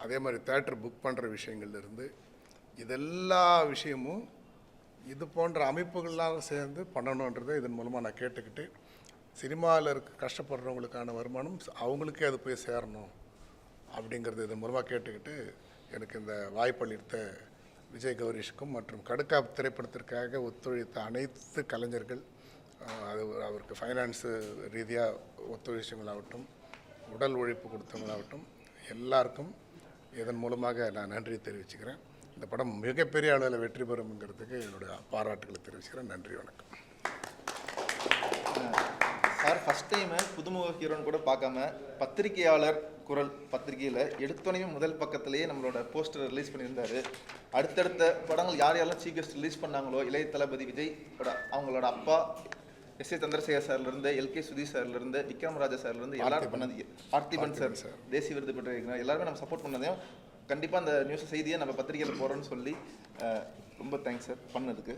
அதே மாதிரி தேட்டர் புக் பண்ணுற விஷயங்கள்லேருந்து இதெல்லா விஷயமும் இது போன்ற அமைப்புகள்லாம் சேர்ந்து பண்ணணுன்றதை இதன் மூலமாக நான் கேட்டுக்கிட்டு, சினிமாவில் கஷ்டப்படுறவங்களுக்கான வருமானம் அவங்களுக்கே அது போய் சேரணும் அப்படிங்கிறது இதன் மூலமாக கேட்டுக்கிட்டு, எனக்கு இந்த வாய்ப்பளித்த விஜய் கௌரீஷுக்கும் மற்றும் கடுக்கா திரைப்படத்திற்காக ஒத்துழைத்த அனைத்து கலைஞர்கள், அது அவருக்கு ஃபைனான்ஸு ரீதியாக ஒத்துழைச்சவங்களாகட்டும், உடல் உழைப்பு கொடுத்தவங்களாகட்டும், எல்லாருக்கும் இதன் மூலமாக நான் நன்றி தெரிவிச்சுக்கிறேன். இந்த படம் மிகப்பெரிய அளவில் வெற்றி பெறும்ங்கிறதுக்கு என்னுடைய பாராட்டுகளை தெரிவிச்சுக்கிறேன். நன்றி, வணக்கம். சார் ஃபஸ்ட் டைமு புதுமுக ஹீரோன்னு கூட பார்க்காம பத்திரிகையாளர் குரல் பத்திரிகையில் எடுத்தோனையும் முதல் பக்கத்திலேயே நம்மளோட போஸ்டர் ரிலீஸ் பண்ணியிருந்தாரு. அடுத்தடுத்த படங்கள் யார் யாரெல்லாம் சீஃப் கெஸ்ட் ரிலீஸ் பண்ணாங்களோ, இளைய தளபதி விஜய் அவங்களோட அப்பா எஸ்.ஏ. சந்திரசேகர் சார்லேருந்து, எல்.கே. சுதீஷ் சார்லேருந்து, விக்ரம் ராஜா சார்லேருந்து எல்லாரும் பண்ணது, பார்த்திபன் சார் தேசிய விருது பெற்ற எல்லாருமே நம்ம சப்போர்ட் பண்ணதையும் கண்டிப்பாக அந்த நியூஸ் செய்தியை நம்ம பத்திரிகையில் போகிறோன்னு சொல்லி ரொம்ப தேங்க்ஸ் சார் பண்ணதுக்கு.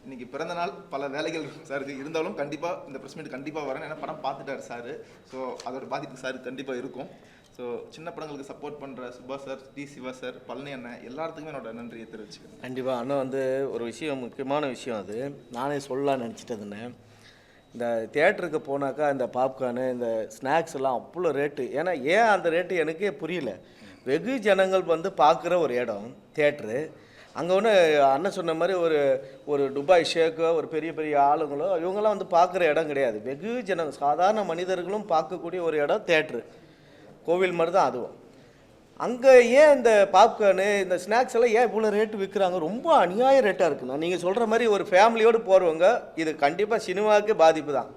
இன்றைக்கி பிறந்த நாள் பல வேலைகள் சாருக்கு இருந்தாலும் கண்டிப்பாக இந்த ப்ரெஸ் மீட் கண்டிப்பாக வரேன். ஏன்னா படம் பார்த்துட்டார் சார். ஸோ அதோட பாதிப்பு சாருக்கு கண்டிப்பாக இருக்கும். ஸோ சின்ன படங்களுக்கு சப்போர்ட் பண்ணுற Subha sir, T Siva sir, Palani அண்ணன் எல்லாத்துக்குமே என்னோட நன்றியை தெரிவிச்சுக்கிறேன். கண்டிப்பாக அண்ணன் வந்து ஒரு விஷயம், முக்கியமான விஷயம் அது நானே சொல்லலாம்னு நினச்சிட்டதுண்ணே. இந்த தியேட்டருக்கு போனாக்கா இந்த பாப்கார்னு இந்த ஸ்நாக்ஸ் எல்லாம் அவ்வளோ ரேட்டு. ஏன் அந்த ரேட்டு எனக்கே புரியல. வெகு ஜனங்கள் வந்து பார்க்குற ஒரு இடம் தியேட்ரு. அங்கே ஒன்று அண்ணன் சொன்ன மாதிரி ஒரு துபாய் ஷேக்கோ, ஒரு பெரிய பெரிய ஆளுங்களோ இவங்கெல்லாம் வந்து பார்க்குற இடம் கிடையாது. வெகு ஜனங்கள், சாதாரண மனிதர்களும் பார்க்கக்கூடிய ஒரு இடம் தியேட்ரு. கோவில் மாதிரி தான் அதுவும். அங்கே ஏன் இந்த பாப்கார்னு இந்த ஸ்நாக்ஸ் எல்லாம் ஏன் இவ்வளோ ரேட்டு விற்கிறாங்க? ரொம்ப அநியாய ரேட்டாக இருக்குண்ணா. நீங்கள் சொல்கிற மாதிரி ஒரு ஃபேமிலியோடு போகிறவங்க இது கண்டிப்பாக சினிமாவுக்கே பாதிப்பு தான்.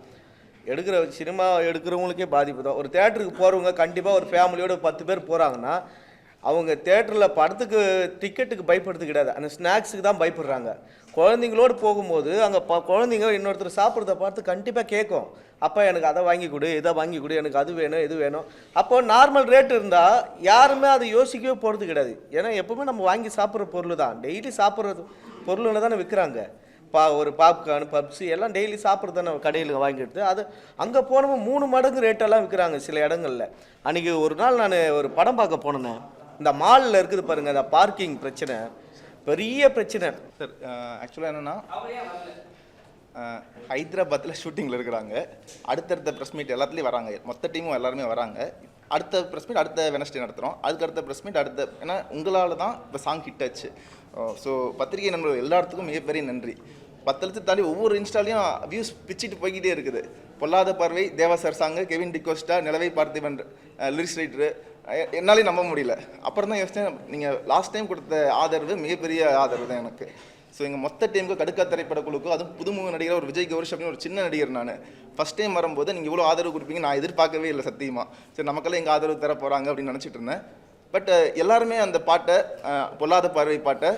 சினிமா எடுக்கிறவங்களுக்கே பாதிப்பு தான். ஒரு தேட்டருக்கு போகிறவங்க கண்டிப்பாக ஒரு ஃபேமிலியோடு 10 பேர் போகிறாங்கன்னா அவங்க தேட்டரில் படத்துக்கு டிக்கெட்டுக்கு பயப்படுறது கிடையாது, அந்த ஸ்நாக்ஸுக்கு தான் பயப்படுறாங்க. குழந்தைங்களோடு போகும்போது அங்கே குழந்தைங்க இன்னொருத்தர் சாப்பிட்றத பார்த்து கண்டிப்பாக கேட்கும், அப்பா எனக்கு அதை வாங்கி கொடு, இதை வாங்கி கொடு, எனக்கு அது வேணும் இது வேணும். அப்போது நார்மல் ரேட் இருந்தால் யாருமே அதை யோசிக்கவே போகிறது கிடையாது. ஏன்னா எப்போவுமே நம்ம வாங்கி சாப்பிட்ற பொருள் தான், டெய்லி சாப்பிட்றது பொருளில் தானே விற்கிறாங்க. ஒரு பாப்கார்ன், பப்ஸி எல்லாம் டெய்லி சாப்பிட்றது தானே கடையில் வாங்கிட்டு. அது அங்கே போனோம் 3 மடங்கு ரேட்டெல்லாம் விற்கிறாங்க சில இடங்களில். அன்றைக்கி ஒரு நாள் நான் ஒரு படம் பார்க்க போனேன். இந்த மாலில் இருக்குது பாருங்கள், அந்த பார்க்கிங் பிரச்சனை பெரிய பிரச்சனை சார். ஆக்சுவலாக என்னென்னா ஹைதராபாத்தில் ஷூட்டிங்கில் இருக்கிறாங்க. அடுத்தடுத்த ப்ரெஸ் மீட் எல்லாத்துலேயும் வராங்க, மொத்த டீமும் எல்லாருமே வராங்க. அடுத்த ப்ரெஸ் மீட் அடுத்த வெனஸ்டே நடத்துகிறோம், அதுக்கடுத்த ப்ரெஸ் மீட் அடுத்த. ஏன்னா உங்களால் தான் இப்போ சாங் ஹிட் ஆச்சு. ஸோ பத்திரிகை நண்பர்கள் எல்லாத்துக்கும் மிகப்பெரிய நன்றி. 10 லட்சம் தாண்டி ஒவ்வொரு இன்ஸ்டாலையும் வியூஸ் பிச்சுட்டு போய்கிட்டே இருக்குது. பொல்லாத பார்வை, தேவா சார் சாங்கு, கெவின் டிகோஸ்டா, நிலவை பார்த்திபன் லிரிக்ஸ் ரைட்டரு, என்னாலே நம்ப முடியல. அப்புறம் தான் யோசிச்சேன், நீங்கள் லாஸ்ட் டைம் கொடுத்த ஆதரவு மிகப்பெரிய ஆதரவு தான் எனக்கு. ஸோ எங்கள் மொத்த டைமுக்கு கடுக்கா திரைப்பட குழுக்கும், அதுவும் புதுமுக நடிகர் ஒரு விஜய் கௌரிஷ் அப்படின்னு ஒரு சின்ன நடிகர் நான் ஃபஸ்ட் டைம் வரும்போது நீங்கள் இவ்வளோ ஆதரவு கொடுப்பீங்க நான் எதிர்பார்க்கவே இல்லை சத்தியமாக. சரி நமக்கெல்லாம் எங்கள் ஆதரவு தர போகிறாங்க அப்படின்னு நினச்சிட்டு இருந்தேன். பட் எல்லாருமே அந்த பாட்டை, பொல்லாத பார்வை பாட்டை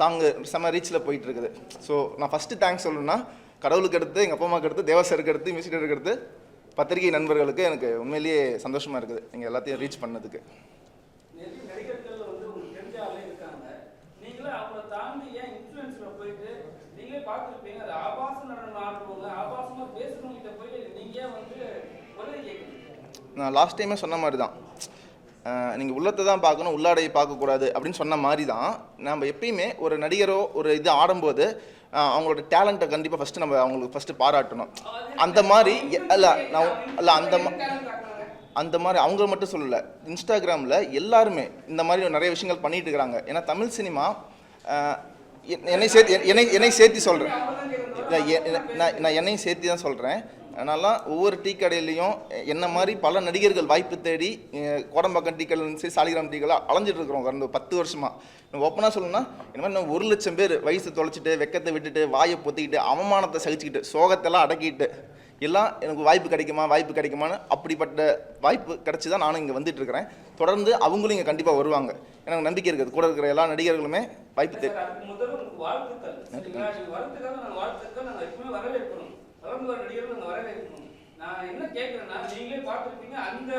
சாங்கு செம்ம ரீச்சில் போயிட்டு இருக்குது. ஸோ நான் ஃபஸ்ட்டு தேங்க்ஸ் சொல்லணும்னா கடவுளுக்கு அடுத்து, எங்கள் அப்பா அம்மாவுக்கு அடுத்து, தேவசருக்கு அடுத்து, மியூசிக் டேரக்டருக்கு அடுத்து பத்திரிகை நண்பர்களுக்கு எனக்கு உண்மையிலேயே சந்தோஷமாக இருக்குது நீங்கள் எல்லாத்தையும் ரீச் பண்ணதுக்கு. நான் லாஸ்ட் டைமே சொன்ன மாதிரி தான், நீங்கள் உள்ளத்தை தான் பார்க்கணும், உள்ளாடையை பார்க்கக்கூடாது அப்படின்னு சொன்ன மாதிரி தான். நம்ம எப்பயுமே ஒரு நடிகரோ ஒரு இது ஆடும்போது அவங்களோட டேலண்ட்டை கண்டிப்பாக ஃபஸ்ட்டு நம்ம அவங்களுக்கு ஃபஸ்ட்டு பாராட்டணும். அந்த மாதிரி அந்த மாதிரி அவங்க மட்டும் சொல்லலை, இன்ஸ்டாகிராமில் எல்லாருமே இந்த மாதிரி நிறைய விஷயங்கள் பண்ணிட்டு இருக்கிறாங்க. ஏன்னா தமிழ் சினிமா என்னை சேர்த்து சொல்கிறேன், நான் என்னையும் சேர்த்து தான் சொல்கிறேன். அதனால ஒவ்வொரு டீ கடையிலையும் என்ன மாதிரி பல நடிகர்கள் வாய்ப்பு தேடி கோடம்பாக்கம் டீ கடையில் சரி, சாலிகிராம் டீ கடையில் அலைஞ்சிட்டு இருக்கிறோம் கடந்த 10 வருஷமாக. ஓப்பனாக சொல்லணும்னா இந்த மாதிரி நம்ம 1 லட்சம் பேர் வயசு தொலைச்சிட்டு, வெக்கத்தை விட்டுட்டு, வாயை பொத்திக்கிட்டு, அவமானத்தை சகிச்சுக்கிட்டு, சோகத்தெல்லாம் அடக்கிட்டு எல்லாம் எனக்கு வாய்ப்பு கிடைக்குமான்னு அப்படிப்பட்ட வாய்ப்பு கிடச்சி தான் நானும் இங்கே வந்துட்டு இருக்கிறேன். தொடர்ந்து அவங்களும் இங்கே கண்டிப்பாக வருவாங்க, எனக்கு நம்பிக்கை இருக்குது. கூட இருக்கிற எல்லா நடிகர்களுமே வாய்ப்பு தேடி நான் என்ன கேட்குறேன்னா, நீங்களே பார்த்துருப்பீங்க, அந்த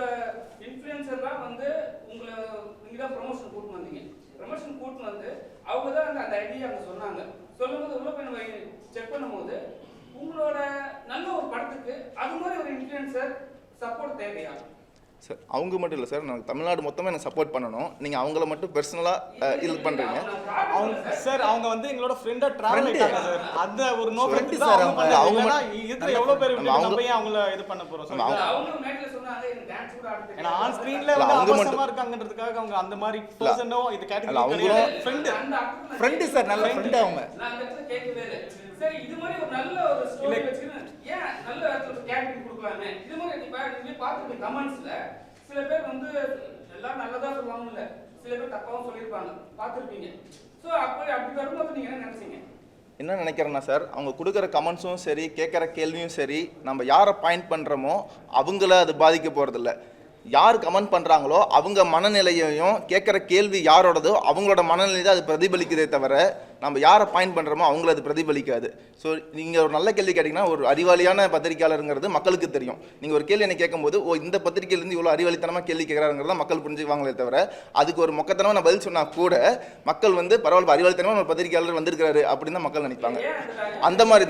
இன்ஃப்ளூயன்சர்லாம் வந்து உங்களை நீங்கள் தான் ப்ரொமோஷன் கூட்டு வந்தீங்க. ப்ரொமோஷன் கூட்டு வந்து அவங்க தான் அந்த ஐடியா அங்கே சொன்னாங்க. சொல்லும்போது உள்ள போய் நம்ம செக் பண்ணும்போது உங்களோட நல்ல ஒரு படத்துக்கு அது மாதிரி ஒரு இன்ஃப்ளூயன்சர் சப்போர்ட் தேவையா? சார் அவங்க மட்டும் இல்லை சார், நான் தமிழ்நாடு மொத்தமாக எனக்கு சப்போர்ட் பண்ணணும். நீங்கள் அவங்கள மட்டும் பர்சனலாக இது பண்ணுறீங்க. அவங்க சார் அவங்க வந்து எங்களோட ஃப்ரெண்டாக ட்ராவல் ஆயிட்டாங்க சார். அந்த ஒரு நோ ஃப்ரெண்ட் சார் அவங்க இருக்கிற எவ்வளோ பேர் நம்ம ஏன் அவங்கள இது பண்ண போகிறோம் சார்? அவங்க மேட்ல சொன்னாங்க எனக்கு டான்ஸ் கூட ஆட தெரியும். ஏன்னா ஆன் ஸ்க்ரீனில் வந்து அவசரமாக இருக்காங்கன்றதுக்காக அவங்க அந்த மாதிரி பர்சனோ இது கேட்டகரி ஃப்ரெண்டு ஃப்ரெண்டு சார், நல்ல ஃப்ரெண்டு அவங்க. நான் அந்த இடத்துல கேட்கவே இல்லை. சரி இது மாதிரி ஒரு நல்ல ஒரு ஸ்டோரி வச்சுக்கின்னு ஏன் நல்ல இடத்துல கேட்டகரி கொடுக்கலாமே? இது மாதிரி நீங்க பார்த்துருக்க கமெண்ட்ஸ்ல சில பேர் வந்து எல்லாம் நல்லதா சொல்லுவாங்க, இல்ல சில பேர் தப்பாவும் சொல்லியிருப்பாங்க, பார்த்துருப்பீங்க. ஸோ அப்படி வரும்போது நீங்க என்ன நினைச்சீங்க? என்ன நினைக்கிறேன்னா சார், அவங்க கொடுக்குற கமெண்ட்ஸும் சரி, கேட்குற கேள்வியும் சரி, நம்ம யாரை பாயிண்ட் பண்ணுறோமோ அவங்கள அது பாதிக்க போகிறதில்ல. யார் கமெண்ட் பண்ணுறாங்களோ அவங்க மனநிலையையும், கேட்குற கேள்வி யாரோடதோ அவங்களோட மனநிலை தான் அது பிரதிபலிக்குதே தவிர நம்ம யாரை பாயிண்ட் பண்ணுறோமோ அவங்கள அது பிரதிபலிக்காது. ஸோ நீங்கள் ஒரு நல்ல கேள்வி கேட்டிங்கன்னா, ஒரு அறிவாளியான பத்திரிகையாளருங்கிறது மக்களுக்கு தெரியும். நீங்கள் ஒரு கேள்வி என்ன கேட்கும்போது, ஓ இந்த பத்திரிகையிலேருந்து இவ்வளோ அறிவாளித்தனமாக கேள்வி கேட்குறாங்கிறத மக்கள் புரிஞ்சுக்குவாங்களே தவிர, அதுக்கு ஒரு மொக்கத்தனமாக பதில் சொன்னால் கூட மக்கள் வந்து பரவாயில்ல அறிவாளித்தனமாக ஒரு பத்திரிகையாளர் வந்திருக்கிறாரு அப்படின்னு தான் மக்கள் நினைப்பாங்க. அந்த மாதிரி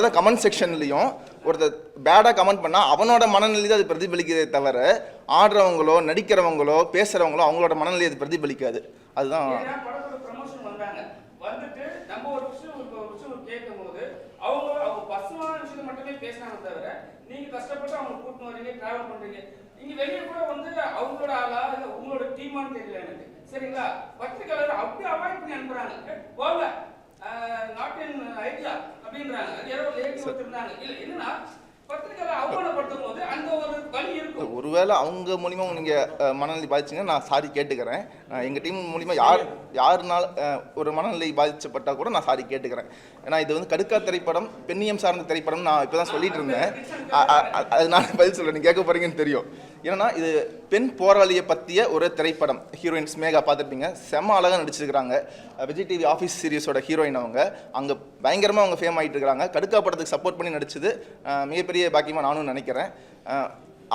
தான் கமெண்ட் செக்ஷன்லையும் ஒருத்தர் பேடாக கமெண்ட் பண்ணால் அவனோட மனநிலை தான் அது பிரதிபலிக்கிறதே தவிர ஆடுறவங்களோ நடிக்கிறவங்களோ பேசுகிறவங்களோ அவங்களோட மனநிலை அது பிரதிபலிக்காது. அதுதான் வந்துட்டு நம்ம ஒரு விஷயம் கேட்கும்போது அவங்க பர்சனலான விஷயத்தை மட்டுமே பேசினாங்க தவிர நீங்க கஷ்டப்பட்டு அவங்க கூட்டிட்டு வரீங்க, டிராவல் பண்றீங்க. நீங்க வெளியே கூட வந்து அவங்களோட ஆளா இல்ல உங்களோட டீமான்னு தெரியல எனக்கு, சரிங்களா? பத்திரிகையாளர் அப்படி அவாய்ட் பண்ணி அனுப்புறாங்க. போங்க நாட் இன் ஐடியா அப்படின்றாங்க. அது யாரோ லேடி வச்சிருந்தாங்க. இல்ல என்னன்னா பத்திரிகையாளர் அவமானப்படுத்தும் போது அந்த ஒரு வலி இருக்கும். ஒருவேளை அவங்க மூலிமா நீங்கள் மனநிலை பாதிச்சிங்கன்னா நான் சாரி கேட்டுக்கிறேன். எங்கள் டீம் மூலிமா யாருனால ஒரு மனநிலை பாதிக்கப்பட்டால் கூட நான் சாரி கேட்டுக்கிறேன். ஏன்னா இது வந்து கடுக்கா திரைப்படம், பெண்ணியம் சார்ந்த திரைப்படம். நான் இப்போ தான் சொல்லிட்டு இருந்தேன், அது நான் பதில் சொல்ல நீங்கள் கேட்க போகிறீங்கன்னு தெரியும். ஏன்னா இது பெண் போராளியை பற்றிய ஒரு திரைப்படம். ஹீரோயின் ஸ்மேகா பார்த்துருப்பீங்க, செம்ம அழகாக நடிச்சிருக்கிறாங்க. விஜய் டிவி ஆஃபீஸ் சீரிஸோட ஹீரோயின் அவங்க. அங்கே பயங்கரமாக அவங்க ஃபேம் ஆகிட்டு இருக்கிறாங்க. கடுக்கா படத்துக்கு சப்போர்ட் பண்ணி நடிச்சது மிகப்பெரிய பாக்கியமாக நானும் நினைக்கிறேன்.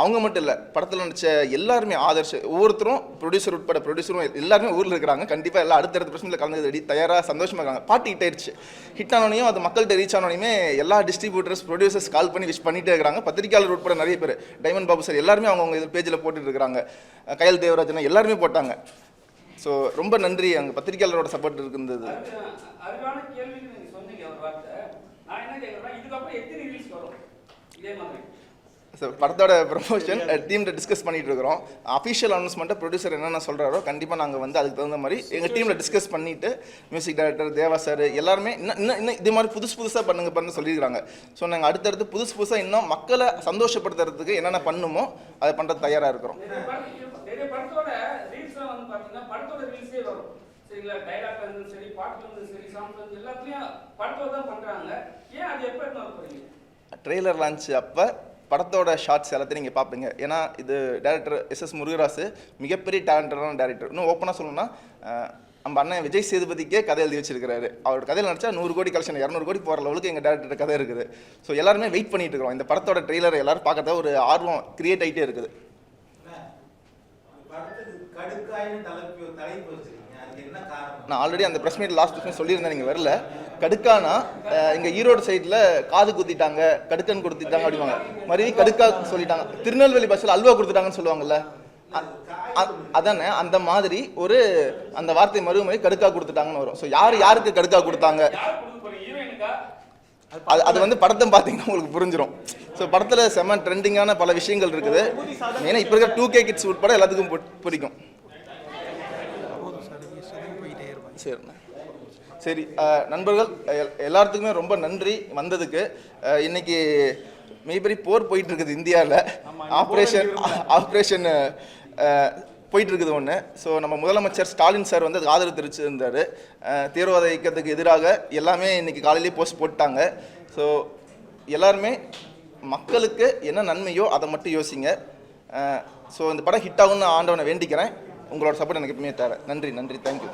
அவங்க மட்டும் இல்லை, படத்தில் நடித்த எல்லாருமே ஆதர்ஷ், ஒவ்வொருத்தரும் ப்ரொடியூசர் உட்பட ப்ரொடியூசரும் எல்லாருமே ஊரில் இருக்கிறாங்க. கண்டிப்பாக எல்லாம் அடுத்தடுத்த பிரச்சனையில் கலந்து தயாராக சந்தோஷமாக இருக்காங்க. பாட்டு ஹிட் ஆயிடுச்சு. ஹிட் ஆனோனையும் அது மக்கள்கிட்ட ரீச் ஆனோனையுமே எல்லா டிஸ்ட்ரிபியூட்டர்ஸ் ப்ரொடியூசர்ஸ் கால் பண்ணி விஷ் பண்ணிட்டே இருக்கிறாங்க. பத்திரிகையாளர் உட்பட நிறைய பேர், டைமண்ட் பாபு சார் எல்லாருமே அவங்க இதில் பேஜில் போட்டுட்டு இருக்கிறாங்க. கயல் தேவராஜன் எல்லாருமே போட்டாங்க. ஸோ ரொம்ப நன்றி, அங்கே பத்திரிகையாளரோட சப்போர்ட் இருந்தது. அறிவான கேள்வி நீங்க சொன்னீங்க ஒரு வார்த்தை. நான் என்ன கேட்குறேன்னா, இதுக்கப்புறம் எத்தனை ரிலீஸ் வரும் இதே மாதிரி? ஸோ படத்தோட ப்ரொமோஷன் டீம்கிட்ட டிஸ்கஸ் பண்ணிட்டு இருக்கிறோம். அஃபிஷியல் அனௌன்ஸ்மெண்ட்டை ப்ரொடியூசர் என்னென்ன சொல்கிறாரோ கண்டிப்பாக நாங்கள் வந்து அதுக்கு தகுந்த மாதிரி எங்கள் டீமில் டிஸ்கஸ் பண்ணிவிட்டு மியூசிக் டைரக்டர் தேவா சார் எல்லாருமே இன்னும் இது மாதிரி புதுசாக பண்ணுங்க சொல்லியிருக்காங்க. ஸோ நாங்கள் அடுத்தடுத்து புதுசாக இன்னும் மக்களை சந்தோஷப்படுத்துறதுக்கு என்னென்ன பண்ணுமோ அதை பண்ணுறது தயாராக இருக்கிறோம். படத்தோட ரீல்ஸ்லாம் வந்து பார்த்தீங்கன்னா படத்தோட ரீல்ஸே வரும், சரிங்களா? டைலாக்ல இருந்து சரி, பாட்டுல இருந்து சரி, சாங்ஸ்ல இருந்து எல்லாத்தையும் படத்தோட தான் பண்ணுறாங்க. ஏன் அது எப்போ போகிறீங்க? ட்ரெய்லர் லான்ச் அப்போ படத்தோட ஷார்ட்ஸ் எல்லாத்தையும் நீங்கள் பார்ப்பீங்க. ஏன்னா இது டேரக்டர் எஸ் முருகராசு மிகப்பெரிய டேலண்டடான டேரக்டர். இன்னும் ஓப்பனாக சொல்லணும்னா நம்ம அண்ணன் விஜய் சேதுபதிக்கே கதை எழுதி வச்சிருக்காரு. அவரோட கதையில் நடிச்சா 100 கோடி கலெக்ஷன் 200 கோடி போகிற லெவலுக்கு எங்கள் டேரக்டர் கதை இருக்குது. ஸோ எல்லாருமே வெயிட் பண்ணிட்டு இருக்கிறோம். இந்த படத்தோட ட்ரெய்லர் எல்லாரும் பார்க்கறத ஒரு ஆர்வம் கிரியேட் ஆகிட்டே இருக்குது. நான் ஆல்ரெடி அந்த ப்ரெஸ் மீட் லாஸ்ட் ப்ரெஸ் சொல்லியிருந்தேன், நீங்கள் வரல. கடுக்கானா இங்கே ஈரோடு சைடில் காது குத்திட்டாங்க, கடுக்கன் கொடுத்துட்டாங்க அப்படிவாங்க. மறுபடி கடுக்கா சொல்லிட்டாங்க. திருநெல்வேலி பஸ்ஸில் அல்வா கொடுத்துட்டாங்கன்னு சொல்லுவாங்கல்ல, அதானே அந்த மாதிரி ஒரு அந்த வார்த்தை மறுபடி கடுக்கா கொடுத்துட்டாங்கன்னு வரும். ஸோ யாருக்கு கடுக்கா கொடுத்தாங்க அது வந்து படத்தை பார்த்தீங்கன்னா உங்களுக்கு புரிஞ்சிடும். ஸோ படத்தில் செம்ம ட்ரெண்டிங்கான பல விஷயங்கள் இருக்குது. ஏன்னா இப்போ இருக்கிற 2K கிட்ஸ் உட்பட எல்லாத்துக்கும் பிடிக்கும். சரி நண்பர்கள் எல்லாத்துக்குமே ரொம்ப நன்றி வந்ததுக்கு. இன்னைக்கு மிகப்பெரிய போர் போயிட்டு இருக்குது இந்தியாவில். ஆப்ரேஷன் போயிட்டு இருக்குது ஒன்று. ஸோ நம்ம முதலமைச்சர் ஸ்டாலின் சார் வந்து அதுக்கு ஆதரவு தெரிவிச்சிருந்தார். தீவிரவாத இயக்கத்துக்கு எதிராக எல்லாமே இன்னைக்கு காலையிலேயே போஸ்ட் போட்டாங்க. ஸோ எல்லாருமே மக்களுக்கு என்ன நன்மையோ அதை மட்டும் யோசிங்க. ஸோ இந்த படம் ஹிட் ஆகும்னு ஆண்டவனை வேண்டிக்கிறேன். உங்களோட சப்போர்ட் எனக்கு எப்பவுமே தேவை. நன்றி, தேங்க்யூ.